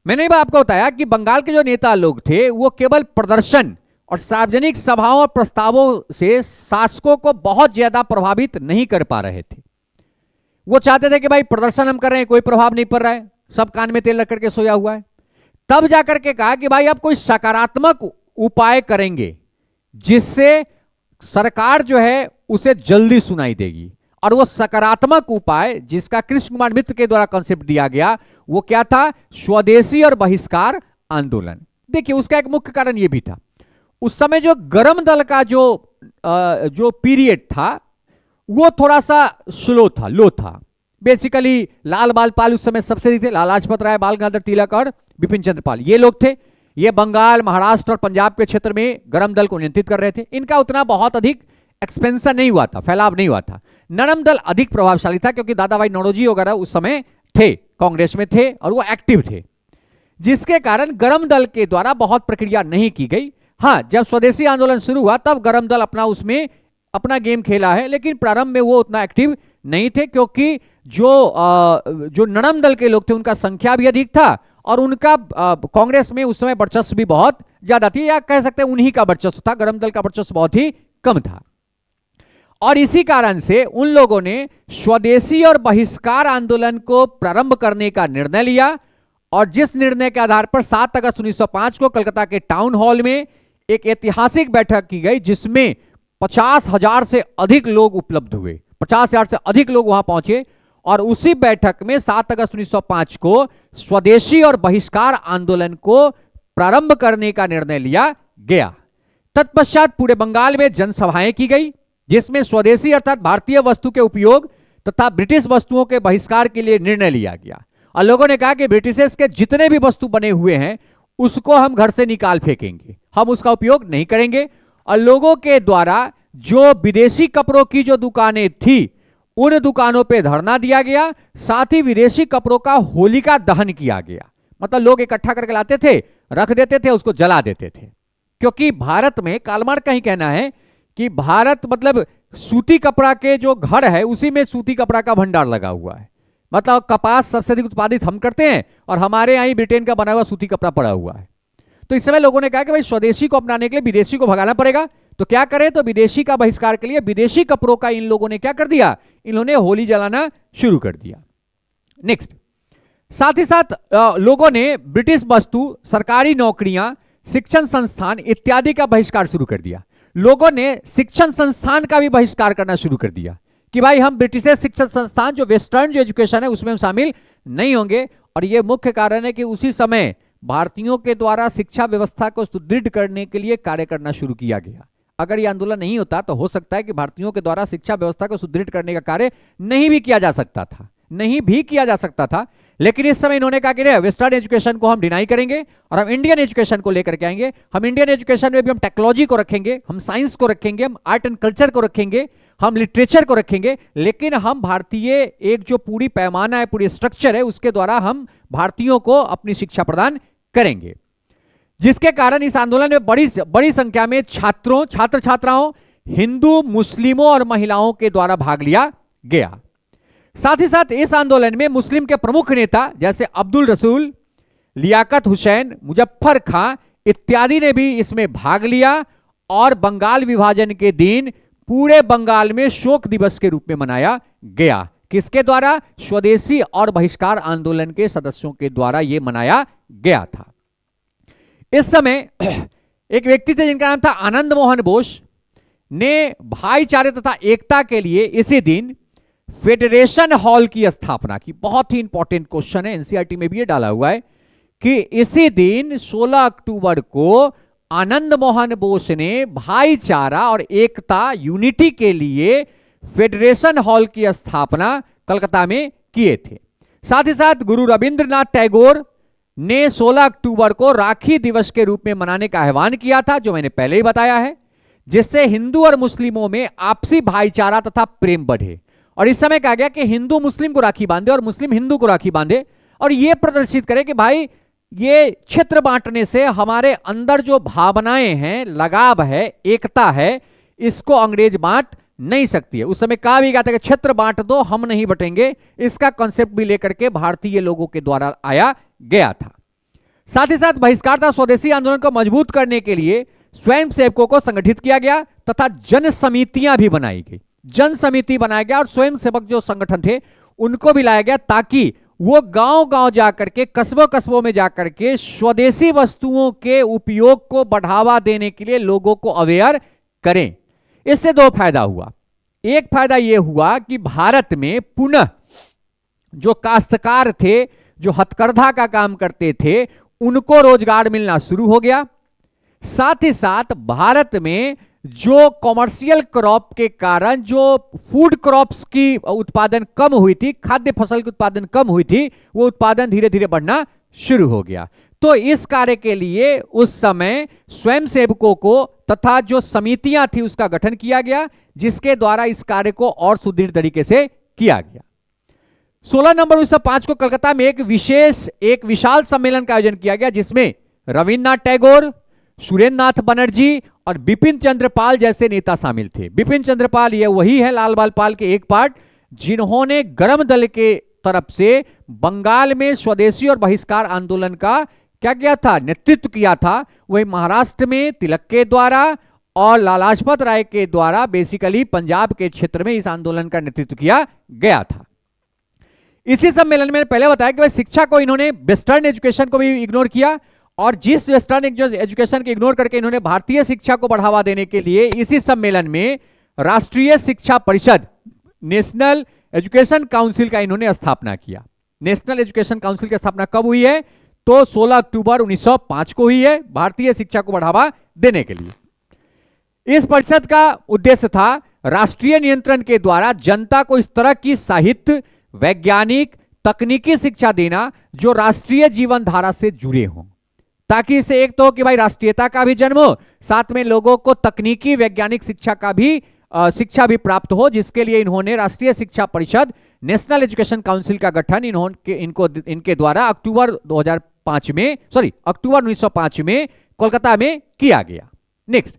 मैंने आपको बताया कि बंगाल के जो नेता लोग थे, वो केवल प्रदर्शन और सार्वजनिक सभाओं और प्रस्तावों से शासकों को बहुत ज्यादा प्रभावित नहीं कर पा रहे थे। वो चाहते थे कि भाई प्रदर्शन हम कर रहे हैं, कोई प्रभाव नहीं पड़ रहा है, सब कान में तेल रख करके सोया हुआ है। तब जाकर के कहा कि भाई आप कोई सकारात्मक उपाय करेंगे, जिससे सरकार जो है उसे जल्दी सुनाई देगी। और वो सकारात्मक उपाय जिसका कृष्ण कुमार मित्र के द्वारा कॉन्सेप्ट दिया गया, वो क्या था, स्वदेशी और बहिष्कार आंदोलन। देखिए उसका एक मुख्य कारण ये भी था, उस समय जो गरम दल का जो पीरियड था, वो थोड़ा सा स्लो था, लो था। बेसिकली लाल बाल पाल उस समय सबसे थे, लाला लाजपत राय, बाल गंगाधर तिलक और बिपिन चंद्र पाल, ये लोग थे। ये बंगाल, महाराष्ट्र और पंजाब के क्षेत्र में गरम दल को नियंत्रित कर रहे थे। इनका उतना बहुत अधिक एक्सपेंशन नहीं हुआ था, फैलाव नहीं हुआ था। नरम दल अधिक प्रभावशाली था, क्योंकि दादा भाई नौरोजी वगैरह उस समय थे, कांग्रेस में थे और वो एक्टिव थे, जिसके कारण गरम दल के द्वारा बहुत प्रक्रिया नहीं की गई। हाँ, जब स्वदेशी आंदोलन शुरू हुआ तब गरम दल अपना गेम खेला है, लेकिन प्रारंभ में वो उतना एक्टिव नहीं थे, क्योंकि जो नरम दल के लोग थे उनका संख्या भी अधिक था और उनका कांग्रेस में उस समय वर्चस्व भी बहुत ज्यादा थी, या कह सकते हैं उन्हीं का वर्चस्व था, गरम दल का वर्चस्व बहुत ही कम था। और इसी कारण से उन लोगों ने स्वदेशी और बहिष्कार आंदोलन को प्रारंभ करने का निर्णय लिया और जिस निर्णय के आधार पर 7 अगस्त 1905 को कलकत्ता के टाउन हॉल में एक ऐतिहासिक बैठक की गई, जिसमें 50,000 से अधिक लोग उपलब्ध हुए, 50,000 से अधिक लोग वहां पहुंचे। और उसी बैठक में 7 अगस्त 1905 को स्वदेशी और बहिष्कार आंदोलन को प्रारंभ करने का निर्णय लिया गया। तत्पश्चात पूरे बंगाल में जनसभाएं की गई, जिसमें स्वदेशी अर्थात भारतीय वस्तु के उपयोग तथा ब्रिटिश वस्तुओं के बहिष्कार के लिए निर्णय लिया गया। और लोगों ने कहा कि ब्रिटिशर्स के जितने भी वस्तु बने हुए हैं उसको हम घर से निकाल फेंकेंगे, हम उसका उपयोग नहीं करेंगे। और लोगों के द्वारा जो विदेशी कपड़ों की जो दुकानें थी उन दुकानों पे धरना दिया गया, साथ ही विदेशी कपड़ों का होलिका दहन किया गया। मतलब लोग इकट्ठा करके लाते थे, रख देते थे, उसको जला देते थे। क्योंकि भारत में कार्ल मार्क्स का ही कहना है कि भारत मतलब सूती कपड़ा के जो घर है उसी में सूती कपड़ा का भंडार लगा हुआ है। मतलब कपास सबसे अधिक उत्पादित हम करते हैं और हमारे यहाँ ब्रिटेन का बना हुआ सूती कपड़ा पड़ा हुआ है। तो इस समय लोगों ने कहा कि भाई स्वदेशी को अपनाने के लिए विदेशी को भगाना पड़ेगा, तो क्या करें, तो विदेशी का बहिष्कार के लिए विदेशी कपड़ों का इन लोगों ने क्या कर दिया, इन्होंने होली जलाना शुरू कर दिया। नेक्स्ट, साथ ही साथ लोगों ने ब्रिटिश वस्तु, सरकारी नौकरियां, शिक्षण संस्थान इत्यादि का बहिष्कार शुरू कर दिया। लोगों ने शिक्षण संस्थान का भी बहिष्कार करना शुरू कर दिया कि भाई हम ब्रिटिश शिक्षण संस्थान जो वेस्टर्न जो एजुकेशन है उसमें हम शामिल नहीं होंगे। और यह मुख्य कारण है कि उसी समय भारतीयों के द्वारा शिक्षा व्यवस्था को सुदृढ़ करने के लिए कार्य करना शुरू किया गया। अगर यह आंदोलन नहीं होता तो हो सकता है कि भारतीयों के द्वारा शिक्षा व्यवस्था को सुदृढ़ करने का कार्य नहीं भी किया जा सकता था, लेकिन इस समय इन्होंने कहा कि वेस्टर्न एजुकेशन को हम डिनाई करेंगे और हम इंडियन एजुकेशन को लेकर के आएंगे। हम इंडियन एजुकेशन में भी हम टेक्नोलॉजी को रखेंगे, हम साइंस को रखेंगे, हम आर्ट एंड कल्चर को रखेंगे, हम लिटरेचर को रखेंगे, लेकिन हम भारतीय एक जो पूरी पैमाना है, पूरी स्ट्रक्चर है, उसके द्वारा हम भारतीयों को अपनी शिक्षा प्रदान करेंगे। जिसके कारण इस आंदोलन में बड़ी संख्या में छात्र छात्राओं, हिंदू, मुस्लिमों और महिलाओं के द्वारा भाग लिया गया। साथ ही साथ इस आंदोलन में मुस्लिम के प्रमुख नेता जैसे अब्दुल रसूल, लियाकत हुसैन, मुजफ्फर खां इत्यादि ने भी इसमें भाग लिया। और बंगाल विभाजन के दिन पूरे बंगाल में शोक दिवस के रूप में मनाया गया। किसके द्वारा? स्वदेशी और बहिष्कार आंदोलन के सदस्यों के द्वारा यह मनाया गया था। इस समय एक व्यक्ति थे जिनका नाम था आनंद मोहन बोस, ने भाईचारे तथा एकता के लिए इसी दिन फेडरेशन हॉल की स्थापना की। बहुत ही इंपॉर्टेंट क्वेश्चन है, एनसीईआरटी में भी ये डाला हुआ है कि इसी दिन 16 अक्टूबर को आनंद मोहन बोस ने भाईचारा और एकता, यूनिटी के लिए फेडरेशन हॉल की स्थापना कलकत्ता में किए थे। साथ ही साथ गुरु रविंद्रनाथ टैगोर ने 16 अक्टूबर को राखी दिवस के रूप में मनाने का आह्वान किया था, जो मैंने पहले ही बताया है, जिससे हिंदू और मुस्लिमों में आपसी भाईचारा तथा प्रेम बढ़े। और इस समय कहा गया कि हिंदू मुस्लिम को राखी बांधे और मुस्लिम हिंदू को राखी बांधे, और यह प्रदर्शित करे कि भाई ये क्षेत्र बांटने से हमारे अंदर जो भावनाएं हैं, लगाव है, एकता है, इसको अंग्रेज बांट नहीं सकती है। उस समय कहा भी गया था कि क्षेत्र बांट दो, हम नहीं बटेंगे। इसका कॉन्सेप्ट भी लेकर के भारतीय लोगों के द्वारा आया गया था। साथ ही साथ बहिष्कार तथा स्वदेशी आंदोलन को मजबूत करने के लिए स्वयं सेवकों को संगठित किया गया तथा जन समितियां भी बनाई गई। जन समिति बनाया गया और स्वयं सेवक जो संगठन थे उनको भी लाया गया, ताकि वो गांव-गांव जाकर के, कस्बों में जाकर के स्वदेशी वस्तुओं के उपयोग को बढ़ावा देने के लिए लोगों को अवेयर करें। इससे दो फायदा हुआ। एक फायदा यह हुआ कि भारत में पुनः जो काश्तकार थे, जो हथकरघा का काम करते थे, उनको रोजगार मिलना शुरू हो गया। साथ ही साथ भारत में जो कॉमर्शियल क्रॉप के कारण जो फूड क्रॉप्स की उत्पादन कम हुई थी, खाद्य फसल की उत्पादन कम हुई थी, वो उत्पादन धीरे धीरे बढ़ना शुरू हो गया। तो इस कार्य के लिए उस समय स्वयं सेवकों को तथा जो समितियां थी उसका गठन किया गया, जिसके द्वारा इस कार्य को और सुदृढ़ तरीके से किया गया। 16 नवंबर 1905 को कलकत्ता में एक विशाल सम्मेलन का आयोजन किया गया, जिसमें रविन्द्रनाथ टैगोर, सुरेंद्र नाथ बनर्जी और बिपिन चंद्र पाल जैसे नेता शामिल थे। बिपिन चंद्र पाल ये वही है लाल बाल पाल के एक पार्ट, जिन्होंने गरम दल के तरफ से बंगाल में स्वदेशी और बहिष्कार आंदोलन का क्या किया था, नेतृत्व किया था। वही महाराष्ट्र में तिलक के द्वारा और लाला लाजपत राय के द्वारा बेसिकली पंजाब के क्षेत्र में इस आंदोलन का नेतृत्व किया गया था। इसी सम्मेलन में मैंने पहले बताया कि भाई शिक्षा को इन्होंने वेस्टर्न एजुकेशन को भी इग्नोर किया, और जिस वेस्टर्न एजुकेशन को इग्नोर करके इन्होंने भारतीय शिक्षा को बढ़ावा देने के लिए इसी सम्मेलन में राष्ट्रीय शिक्षा परिषद, नेशनल एजुकेशन काउंसिल का इन्होंने स्थापना किया। नेशनल एजुकेशन काउंसिल की स्थापना कब हुई है? तो 16 अक्टूबर 1905 को हुई है, भारतीय शिक्षा को बढ़ावा देने के लिए। इस परिषद का उद्देश्य था राष्ट्रीय नियंत्रण के द्वारा जनता को इस तरह की साहित्य, वैज्ञानिक, तकनीकी शिक्षा देना जो राष्ट्रीय जीवन धारा से जुड़े हों, ताकि इसे एक तो कि भाई राष्ट्रीयता का भी जन्म हो, साथ में लोगों को तकनीकी वैज्ञानिक शिक्षा भी प्राप्त हो, जिसके लिए इन्होंने राष्ट्रीय शिक्षा परिषद, नेशनल एजुकेशन काउंसिल का गठन इनके द्वारा अक्टूबर 1905 में कोलकाता में किया गया। नेक्स्ट,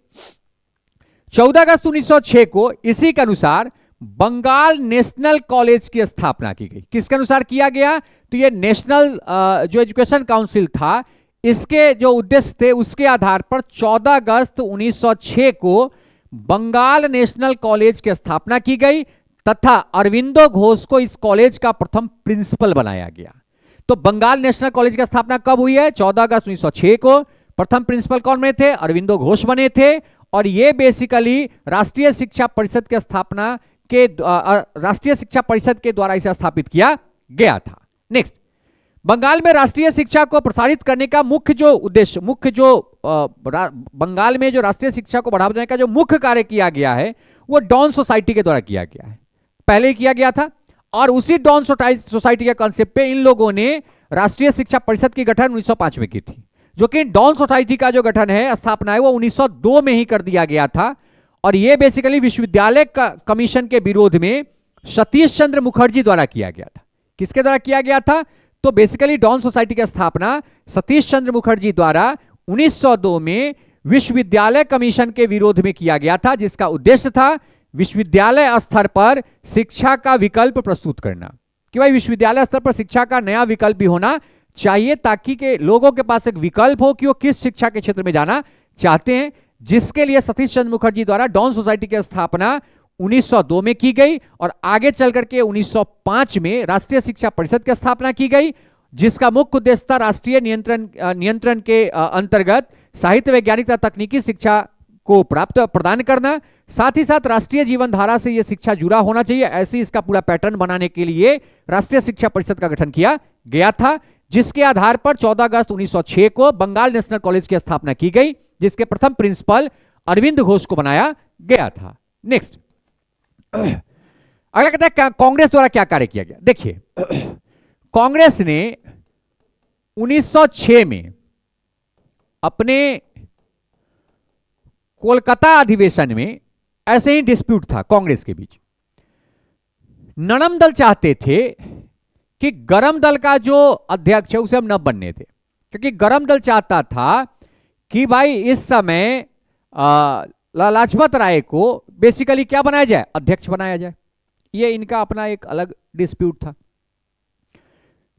14 अगस्त 1906 को इसी के अनुसार बंगाल नेशनल कॉलेज की स्थापना की गई। किसके अनुसार किया गया? तो ये नेशनल जो एजुकेशन काउंसिल था, इसके जो उद्देश्य थे उसके आधार पर 14 अगस्त 1906 को बंगाल नेशनल कॉलेज की स्थापना की गई तथा अरविंदो घोष को इस कॉलेज का प्रथम प्रिंसिपल बनाया गया। तो बंगाल नेशनल कॉलेज की स्थापना कब हुई है? 14 अगस्त 1906 को। प्रथम प्रिंसिपल कौन बने थे? अरविंदो घोष बने थे। और ये बेसिकली राष्ट्रीय शिक्षा परिषद की स्थापना के राष्ट्रीय शिक्षा परिषद के द्वारा इसे स्थापित किया गया था। नेक्स्ट, बंगाल में राष्ट्रीय शिक्षा को प्रसारित करने का बंगाल में जो राष्ट्रीय शिक्षा को बढ़ावा देने का जो मुख्य कार्य किया गया है वो डॉन सोसाइटी के द्वारा किया गया है, पहले ही किया गया था। और उसी डॉन सोसाइटी के कॉन्सेप्ट पे इन लोगों ने राष्ट्रीय शिक्षा परिषद की गठन 1905 में की थी, जो कि डॉन सोसाइटी का जो गठन है, स्थापना है, वो 1902 में ही कर दिया गया था। और ये बेसिकली विश्वविद्यालय कमीशन के विरोध में सतीश चंद्र मुखर्जी द्वारा किया गया था। किसके द्वारा किया गया था? तो बेसिकली डॉन सोसाइटी की स्थापना सतीश चंद्र मुखर्जी द्वारा 1902 में विश्वविद्यालय कमीशन के विरोध में किया गया था, जिसका उद्देश्य था विश्वविद्यालय स्तर पर शिक्षा का विकल्प प्रस्तुत करना, कि भाई विश्वविद्यालय स्तर पर शिक्षा का नया विकल्प भी होना चाहिए, ताकि के लोगों के पास एक विकल्प हो कि वो किस शिक्षा के क्षेत्र में जाना चाहते हैं, जिसके लिए सतीश चंद्र मुखर्जी द्वारा डॉन सोसाइटी की स्थापना 1902 में की गई। और आगे चल करके 1905 में राष्ट्रीय शिक्षा परिषद की स्थापना की गई, जिसका मुख्य उद्देश्य था राष्ट्रीय नियंत्रण के अंतर्गत साहित्य, वैज्ञानिक तथा तकनीकी शिक्षा को प्रदान करना। साथ ही साथ राष्ट्रीय जीवन धारा से यह शिक्षा जुड़ा होना चाहिए, ऐसे इसका पूरा पैटर्न बनाने के लिए राष्ट्रीय शिक्षा परिषद का गठन किया गया था, जिसके आधार पर 14 अगस्त 1906 को बंगाल नेशनल कॉलेज की स्थापना की गई, जिसके प्रथम प्रिंसिपल अरविंद घोष को बनाया गया था। नेक्स्ट, अगला कहता है कांग्रेस द्वारा क्या कार्य किया गया। देखिए, कांग्रेस ने 1906 में अपने कोलकाता अधिवेशन में, ऐसे ही डिस्प्यूट था कांग्रेस के बीच, नरम दल चाहते थे कि गरम दल का जो अध्यक्ष है उसे हम न बनने थे, क्योंकि गरम दल चाहता था कि भाई इस समय लाजपत राय को बेसिकली क्या बनाया जाए? अध्यक्ष बनाया जाए। ये इनका अपना एक अलग डिस्प्यूट था।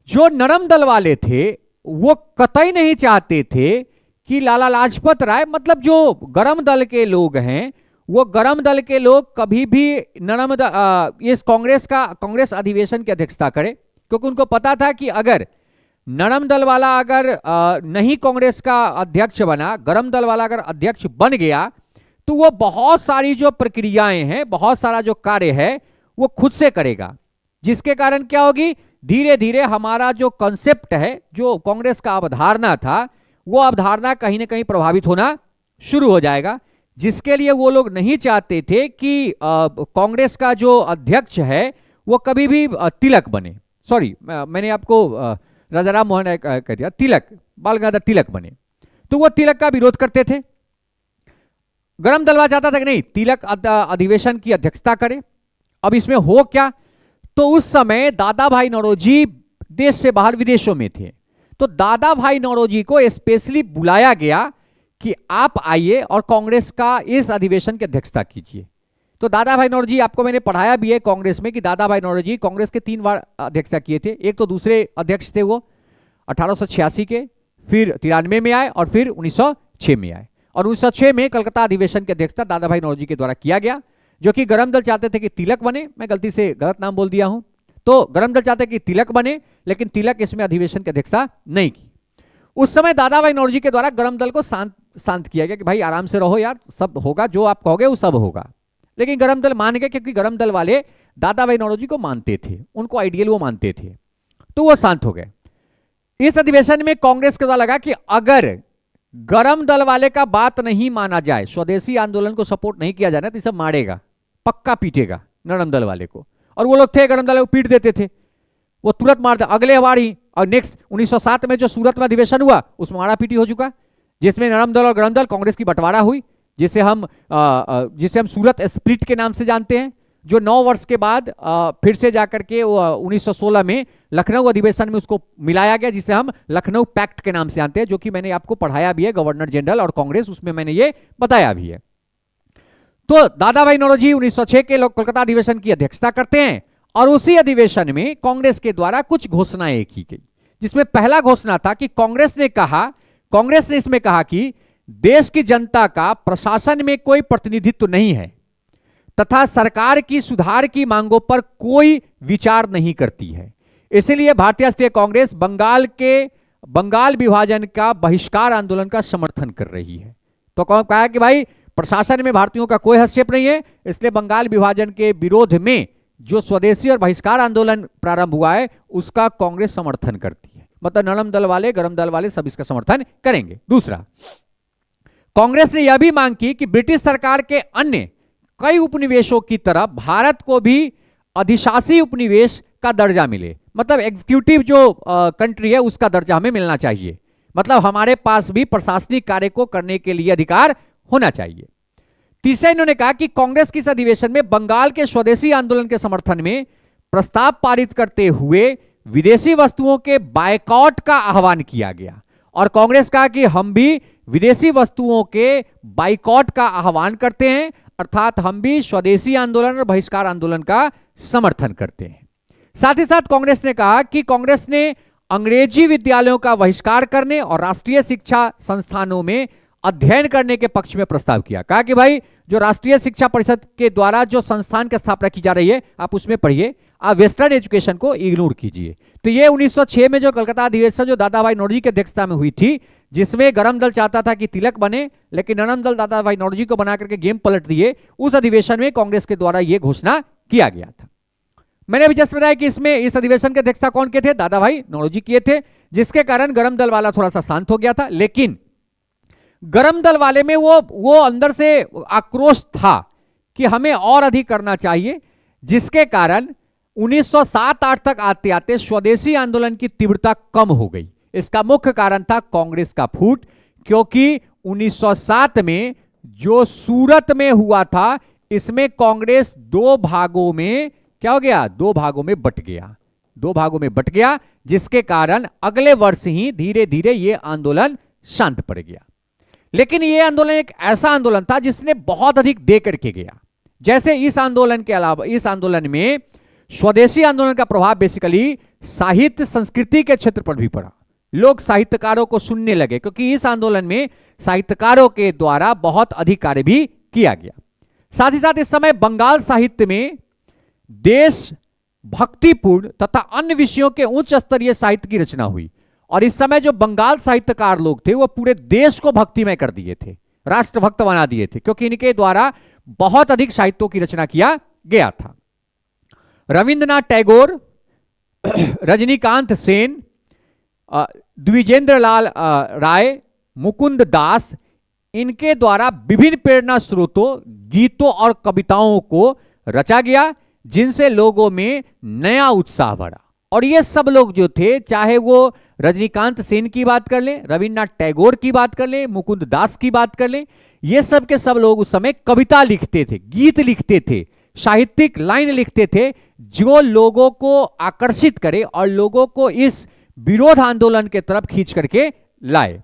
जो नरम दल वाले थे वो कतई नहीं चाहते थे कि लाला लाजपत राय, मतलब जो गरम दल के लोग हैं, वो गरम दल के लोग कभी भी इस कांग्रेस अधिवेशन की अध्यक्षता करे, क्योंकि उनको पता था कि अगर नरम दल वाला नहीं कांग्रेस का अध्यक्ष बना, गरम दल वाला अगर अध्यक्ष बन गया, तो वो बहुत सारी जो प्रक्रियाएं हैं, बहुत सारा जो कार्य है वो खुद से करेगा, जिसके कारण क्या होगी, धीरे धीरे हमारा जो कॉन्सेप्ट है, जो कांग्रेस का अवधारणा था, वो अवधारणा कहीं ना कहीं प्रभावित होना शुरू हो जाएगा। जिसके लिए वो लोग नहीं चाहते थे कि कांग्रेस का जो अध्यक्ष है वो कभी भी तिलक बने, सॉरी मैंने आपको राजा राम मोहन कह दिया, तिलक, बाल गंगाधर तिलक बने, तो वो तिलक का विरोध करते थे। गरम दलवा चाहता था कि नहीं, तिलक अधिवेशन की अध्यक्षता करे। अब इसमें हो क्या, तो उस समय दादा भाई नौरोजी देश से बाहर विदेशों में थे, तो दादा भाई नौरोजी को स्पेशली बुलाया गया कि आप आइए और कांग्रेस का इस अधिवेशन की अध्यक्षता कीजिए। तो दादा भाई नौरोजी, आपको मैंने पढ़ाया भी है कांग्रेस में कि दादा भाई नौरोजी कांग्रेस के 3 बार अध्यक्षता किए थे। एक तो दूसरे अध्यक्ष थे वो 1886 के, फिर 93 में आए और फिर 1906 में आए। और 1906 में कलकत्ता अधिवेशन की अध्यक्षता दादा भाई नौरोजी के द्वारा किया गया, जो कि गरम दल चाहते थे कि तिलक बने। मैं गलती से गलत नाम बोल दिया हूं, तो गरम दल चाहते कि तिलक बने, लेकिन तिलक इसमें अधिवेशन की अध्यक्षता नहीं की। उस समय दादा भाई नौरोजी के द्वारा गरम दल को शांत किया गया कि भाई आराम से रहो यार, सब होगा, जो आप कहोगे वो सब होगा। लेकिन गरम दल मान गए, क्योंकि गरम दल वाले दादा भाई नौरोजी को मानते थे, उनको आइडियल वो मानते थे, तो वो शांत हो गए। इस अधिवेशन में कांग्रेस के द्वारा लगा कि अगर गरम दल वाले का बात नहीं माना जाए, स्वदेशी आंदोलन को सपोर्ट नहीं किया जाए ना, तो सब मारेगा, पक्का पीटेगा नरम दल वाले को। और वो लोग थे गरम दल को पीट देते थे, वो तुरंत मारते। अगले बार ही और नेक्स्ट 1907 में जो सूरत में अधिवेशन हुआ उसमें मारा पीटी हो चुका, जिसमें नरम दल और गरम दल कांग्रेस की बंटवारा हुई, जिसे हम सूरत स्प्लिट के नाम से जानते हैं, जो 9 वर्ष के बाद फिर से जाकर के 1916 में लखनऊ अधिवेशन में उसको मिलाया गया, जिसे हम लखनऊ पैक्ट के नाम से जानते हैं, जो कि मैंने आपको पढ़ाया भी है, गवर्नर जनरल और कांग्रेस, उसमें मैंने ये बताया भी है। तो दादा भाई नौरोजी 1906 के कोलकाता अधिवेशन की अध्यक्षता करते हैं, और उसी अधिवेशन में कांग्रेस के द्वारा कुछ घोषणाएं की गई, जिसमें पहला घोषणा था कि कांग्रेस ने इसमें कहा कि देश की जनता का प्रशासन में कोई प्रतिनिधित्व नहीं है तथा सरकार की सुधार की मांगों पर कोई विचार नहीं करती है, इसलिए भारतीय राष्ट्रीय कांग्रेस बंगाल विभाजन का बहिष्कार आंदोलन का समर्थन कर रही है। तो कहा कि भाई प्रशासन में भारतीयों का कोई हस्तक्षेप नहीं है, इसलिए बंगाल विभाजन के विरोध में जो स्वदेशी और बहिष्कार आंदोलन प्रारंभ हुआ है उसका कांग्रेस समर्थन करती है। मतलब नरम दल वाले, गरम दल वाले सब इसका समर्थन करेंगे। दूसरा, कांग्रेस ने यह भी मांग की कि ब्रिटिश सरकार के अन्य कई उपनिवेशों की तरह भारत को भी अधिशासी उपनिवेश का दर्जा मिले, मतलब एग्जीक्यूटिव जो कंट्री है उसका दर्जा हमें मिलना चाहिए, मतलब हमारे पास भी प्रशासनिक कार्य को करने के लिए अधिकार होना चाहिए। तीसरा, इन्होंने कहा कि कांग्रेस के इस अधिवेशन में बंगाल के स्वदेशी आंदोलन के समर्थन में प्रस्ताव पारित करते हुए विदेशी वस्तुओं के बायकॉट का आह्वान किया गया, और कांग्रेस कहा कि हम भी विदेशी वस्तुओं के बायकॉट का आह्वान करते हैं, अर्थात हम भी स्वदेशी आंदोलन और बहिष्कार आंदोलन का समर्थन करते हैं। साथ ही साथ कांग्रेस ने कहा कि कांग्रेस ने अंग्रेजी विद्यालयों का बहिष्कार करने और राष्ट्रीय शिक्षा संस्थानों में अध्ययन करने के पक्ष में प्रस्ताव किया। कहा कि भाई जो राष्ट्रीय शिक्षा परिषद के द्वारा जो संस्थान की स्थापना की जा रही है आप उसमें पढ़िए, आप वेस्टर्न एजुकेशन को इग्नोर कीजिए। तो ये 1906 में जो कलकत्ता अधिवेशन जो दादा भाई नौरोजी की अध्यक्षता में हुई थी, जिसमें गरम दल चाहता था कि तिलक बने, लेकिन नरम दल दादा भाई नौरोजी को बना करके गेम पलट दिए, उस अधिवेशन में कांग्रेस के द्वारा यह घोषणा किया गया था। मैंने अभी जस्ट बताया कि इसमें इस अधिवेशन की अध्यक्षता कौन के थे? दादा भाई नौरोजी किए थे, जिसके कारण गरम दल वाला थोड़ा सा शांत हो गया था। लेकिन गरम दल वाले में वो अंदर से आक्रोश था कि हमें और अधिक करना चाहिए, जिसके कारण 1907-8 तक आते आते स्वदेशी आंदोलन की तीव्रता कम हो गई। इसका मुख्य कारण था कांग्रेस का फूट, क्योंकि 1907 में जो सूरत में हुआ था, इसमें कांग्रेस दो भागों में क्या हो गया? दो भागों में बट गया, जिसके कारण अगले वर्ष ही धीरे धीरे यह आंदोलन शांत पड़ गया। लेकिन यह आंदोलन एक ऐसा आंदोलन था जिसने बहुत अधिक दे करके गया। जैसे इस आंदोलन के अलावा इस आंदोलन में स्वदेशी आंदोलन का प्रभाव बेसिकली साहित्य संस्कृति के क्षेत्र पर भी पड़ा। लोग साहित्यकारों को सुनने लगे, क्योंकि इस आंदोलन में साहित्यकारों के द्वारा बहुत अधिक कार्य भी किया गया। साथ ही साथ इस समय बंगाल साहित्य में देश भक्तिपूर्ण तथा अन्य विषयों के उच्च स्तरीय साहित्य की रचना हुई, और इस समय जो बंगाल साहित्यकार लोग थे वो पूरे देश को भक्तिमय कर दिए थे, राष्ट्रभक्त बना दिए थे, क्योंकि इनके द्वारा बहुत अधिक साहित्यों की रचना किया गया था। रविंद्रनाथ टैगोर, रजनीकांत सेन, द्विजेंद्र लाल राय, मुकुंद दास, इनके द्वारा विभिन्न प्रेरणा स्रोतों, गीतों और कविताओं को रचा गया, जिनसे लोगों में नया उत्साह बढ़ा। और ये सब लोग जो थे, चाहे वो रजनीकांत सेन की बात कर लें, रविन्द्रनाथ टैगोर की बात कर लें, मुकुंद दास की बात कर लें, ये सब के सब लोग उस समय कविता लिखते थे, गीत लिखते थे, साहित्यिक लाइन लिखते थे, जो लोगों को आकर्षित करे और लोगों को इस विरोध आंदोलन के तरफ खींच करके लाए।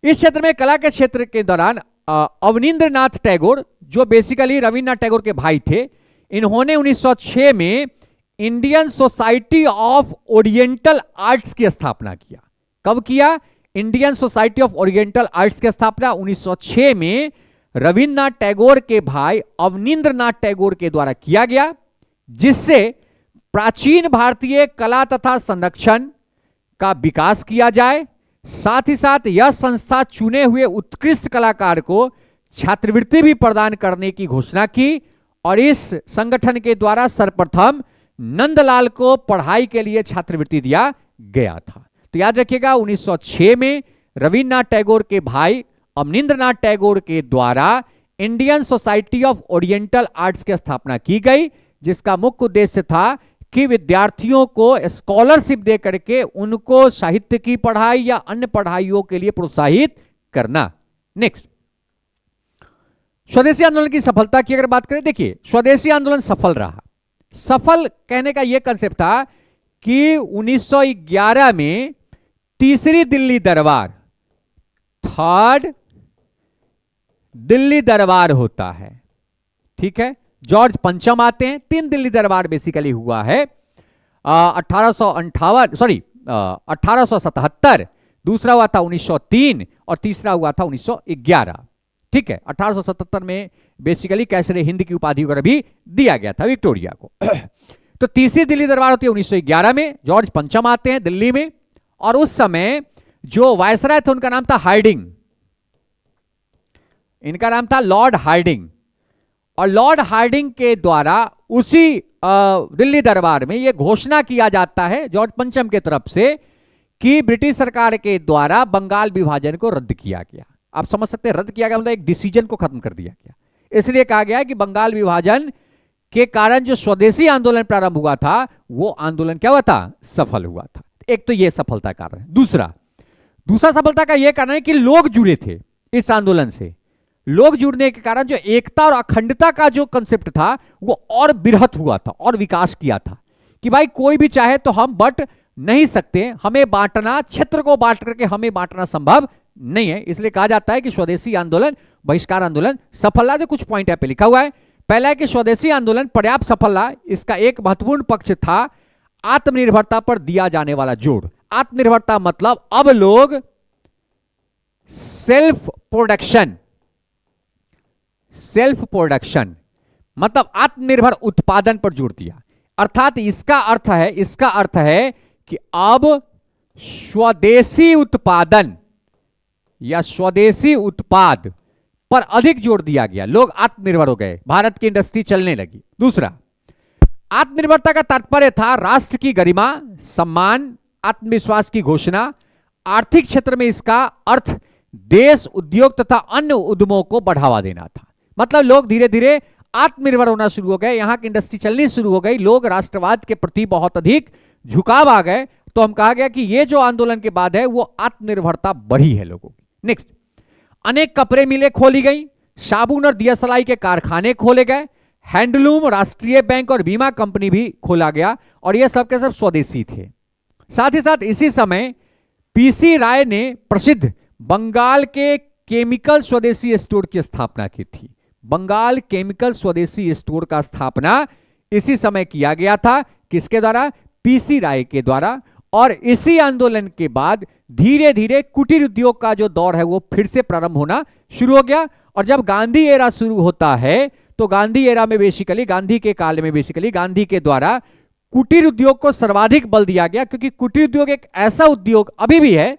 इस क्षेत्र में कला के क्षेत्र के दौरान अवनींद्रनाथ टैगोर, जो बेसिकली रविन्द्रनाथ टैगोर के भाई थे, इन्होंने 1906 में Indian society of oriental arts की स्थापना किया। कब किया? Indian society of oriental arts की स्थापना 1906 में रविन्द्रनाथ टैगोर के भाई अवनींद्रनाथ टैगोर के द्वारा किया गया, जिससे प्राचीन भारतीय कला तथा संरक्षण का विकास किया जाए, साथ ही साथ यह संस्था चुने हुए उत्कृष्ट कलाकार को छात्रवृत्ति भी प्रदान करने की घोषणा की और इस संगठन के द्वारा सर्वप्रथम नंदलाल को पढ़ाई के लिए छात्रवृत्ति दिया गया था। तो याद रखिएगा 1906 में रविन्द्रनाथ टैगोर के भाई अवनींद्रनाथ टैगोर के द्वारा Indian society of oriental arts की स्थापना की गई, जिसका मुख्य उद्देश्य था कि विद्यार्थियों को स्कॉलरशिप दे करके उनको साहित्य की पढ़ाई या अन्य पढ़ाइयों के लिए प्रोत्साहित करना। नेक्स्ट, स्वदेशी आंदोलन की सफलता की अगर बात करें, देखिए स्वदेशी आंदोलन सफल रहा। सफल कहने का यह कंसेप्ट था कि 1911 में तीसरी दिल्ली दरबार, थर्ड दिल्ली दरबार होता है, ठीक है। जॉर्ज पंचम आते हैं, 3 दिल्ली दरबार बेसिकली हुआ है। 1877, दूसरा हुआ था 1903 और तीसरा हुआ था 1911, ठीक है। 1877 में बेसिकली कैसरे हिंद की उपाधि वगैरह भी दिया गया था विक्टोरिया को। तो तीसरी दिल्ली दरबार होती है 1911 में, जॉर्ज पंचम आते हैं दिल्ली में, और उस समय जो वायसराय थे उनका नाम था हार्डिंग, इनका नाम था लॉर्ड हार्डिंग। और लॉर्ड हार्डिंग के द्वारा उसी दिल्ली दरबार में यह घोषणा किया जाता है जॉर्ज पंचम के तरफ से कि ब्रिटिश सरकार के द्वारा बंगाल विभाजन को रद्द किया गया। आप समझ सकते हैं, रद्द किया गया मतलब एक डिसीजन को खत्म कर दिया गया। इसलिए कहा गया कि बंगाल विभाजन के कारण जो स्वदेशी आंदोलन प्रारंभ हुआ था वो आंदोलन क्या हुआ था, सफल हुआ था। एक तो यह सफलता का कारण है। दूसरा सफलता का यह कारण है कि लोग जुड़े थे इस आंदोलन से। लोग जुड़ने के कारण जो एकता और अखंडता का जो कंसेप्ट था वो और बृहत हुआ था और विकास किया था कि भाई कोई भी चाहे तो हम बट नहीं सकते, हमें बांटना, क्षेत्र को बांट करके हमें बांटना संभव नहीं है। इसलिए कहा जाता है कि स्वदेशी आंदोलन, बहिष्कार आंदोलन सफल रहा। जो कुछ पॉइंट यहाँ पे लिखा हुआ है, पहला है कि स्वदेशी आंदोलन पर्याप्त सफल रहा। इसका एक महत्वपूर्ण पक्ष था आत्मनिर्भरता पर दिया जाने वाला जोर। आत्मनिर्भरता मतलब अब लोग सेल्फ प्रोडक्शन मतलब आत्मनिर्भर उत्पादन पर जोर दिया। अर्थात इसका अर्थ है कि अब स्वदेशी उत्पादन या स्वदेशी उत्पाद पर अधिक जोर दिया गया। लोग आत्मनिर्भर हो गए, भारत की इंडस्ट्री चलने लगी। दूसरा, आत्मनिर्भरता का तात्पर्य था राष्ट्र की गरिमा, सम्मान, आत्मविश्वास की घोषणा। आर्थिक क्षेत्र में इसका अर्थ देश, उद्योग तथा अन्य उद्यमों को बढ़ावा देना था। मतलब लोग धीरे धीरे आत्मनिर्भर होना शुरू हो गए, यहां की इंडस्ट्री चलनी शुरू हो गई, लोग राष्ट्रवाद के प्रति बहुत अधिक झुकाव आ गए। तो हम कहा गया कि ये जो आंदोलन के बाद है वो आत्मनिर्भरता बढ़ी है लोगों की। नेक्स्ट, अनेक कपड़े मिलें खोली गई, साबुन और दिया सलाई के कारखाने खोले गए, हैंडलूम, राष्ट्रीय बैंक और बीमा कंपनी भी खोला गया और ये सब के सब स्वदेशी थे। साथ ही साथ इसी समय पीसी राय ने प्रसिद्ध बंगाल के केमिकल स्वदेशी स्टोर की स्थापना की थी। बंगाल केमिकल स्वदेशी स्टोर का स्थापना इसी समय किया गया था। किसके द्वारा? पीसी राय के द्वारा। और इसी आंदोलन के बाद धीरे धीरे कुटीर उद्योग का जो दौर है वो फिर से प्रारंभ होना शुरू हो गया। और जब गांधी एरा शुरू होता है तो गांधी एरा में बेसिकली, गांधी के काल में बेसिकली गांधी के द्वारा कुटीर उद्योग को सर्वाधिक बल दिया गया, क्योंकि कुटीर उद्योग एक ऐसा उद्योग अभी भी है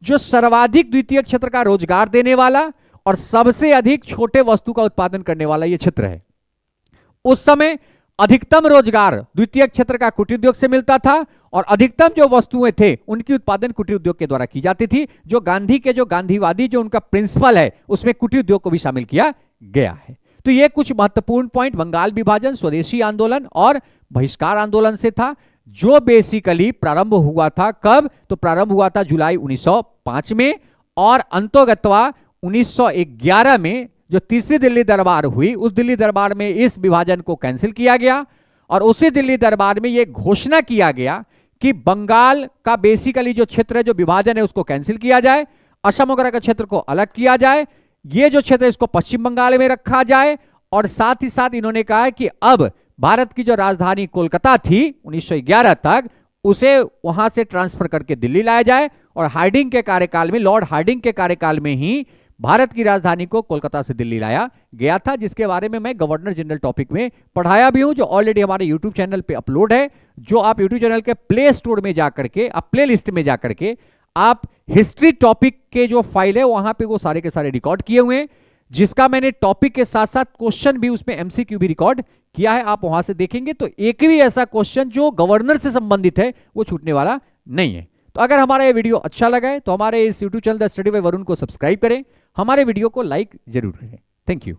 जो सर्वाधिक द्वितीय क्षेत्र का रोजगार देने वाला और सबसे अधिक छोटे वस्तु का उत्पादन करने वाला यह क्षेत्र है। उस समय अधिकतम रोजगार द्वितीय क्षेत्र का कुटीर उद्योग से मिलता था और अधिकतम जो वस्तुएं थे उनकी उत्पादन कुटीर उद्योग के द्वारा की जाती थी। जो गांधी के जो गांधीवादी जो उनका प्रिंसिपल है उसमें कुटीर उद्योग को भी शामिल किया गया है। तो ये कुछ महत्वपूर्ण पॉइंट बंगाल विभाजन, स्वदेशी आंदोलन और बहिष्कार आंदोलन से था, जो बेसिकली प्रारंभ हुआ था। कब? तो प्रारंभ हुआ था जुलाई 1905 में और अंतोगत्वा 1911 में जो तीसरी दिल्ली दरबार हुई, उस दिल्ली दरबार में इस विभाजन को कैंसिल किया गया और उसी दिल्ली दरबार में यह घोषणा किया गया कि बंगाल का बेसिकली जो क्षेत्र है, जो विभाजन है, उसको कैंसिल किया जाए, असम वगैरह का क्षेत्र को अलग किया जाए, ये जो क्षेत्र है इसको पश्चिम बंगाल में रखा जाए। और साथ ही साथ इन्होंने कहा कि अब भारत की जो राजधानी कोलकाता थी 1911 तक, उसे वहां से ट्रांसफर करके दिल्ली लाया जाए। और हार्डिंग के कार्यकाल में, लॉर्ड हार्डिंग के कार्यकाल में ही भारत की राजधानी को कोलकाता से दिल्ली लाया गया था, जिसके बारे में मैं गवर्नर जनरल टॉपिक में पढ़ाया भी हूं, जो ऑलरेडी हमारे यूट्यूब चैनल पे अपलोड है, जो आप यूट्यूब चैनल के प्ले स्टोर में जाकर के, आप प्ले लिस्ट में जाकर के आप हिस्ट्री टॉपिक के जो फाइल है वहां पे वो सारे के सारे रिकॉर्ड किए हुए हैं, जिसका मैंने टॉपिक के साथ साथ क्वेश्चन भी उसमें एमसीक्यू भी रिकॉर्ड किया है। आप वहां से देखेंगे तो एक भी ऐसा क्वेश्चन जो गवर्नर से संबंधित है वो छूटने वाला नहीं है। तो अगर हमारा ये वीडियो अच्छा लगा है तो हमारे इस YouTube channel the study bye Varun को सब्सक्राइब करें, हमारे वीडियो को लाइक जरूर करें। Thank you.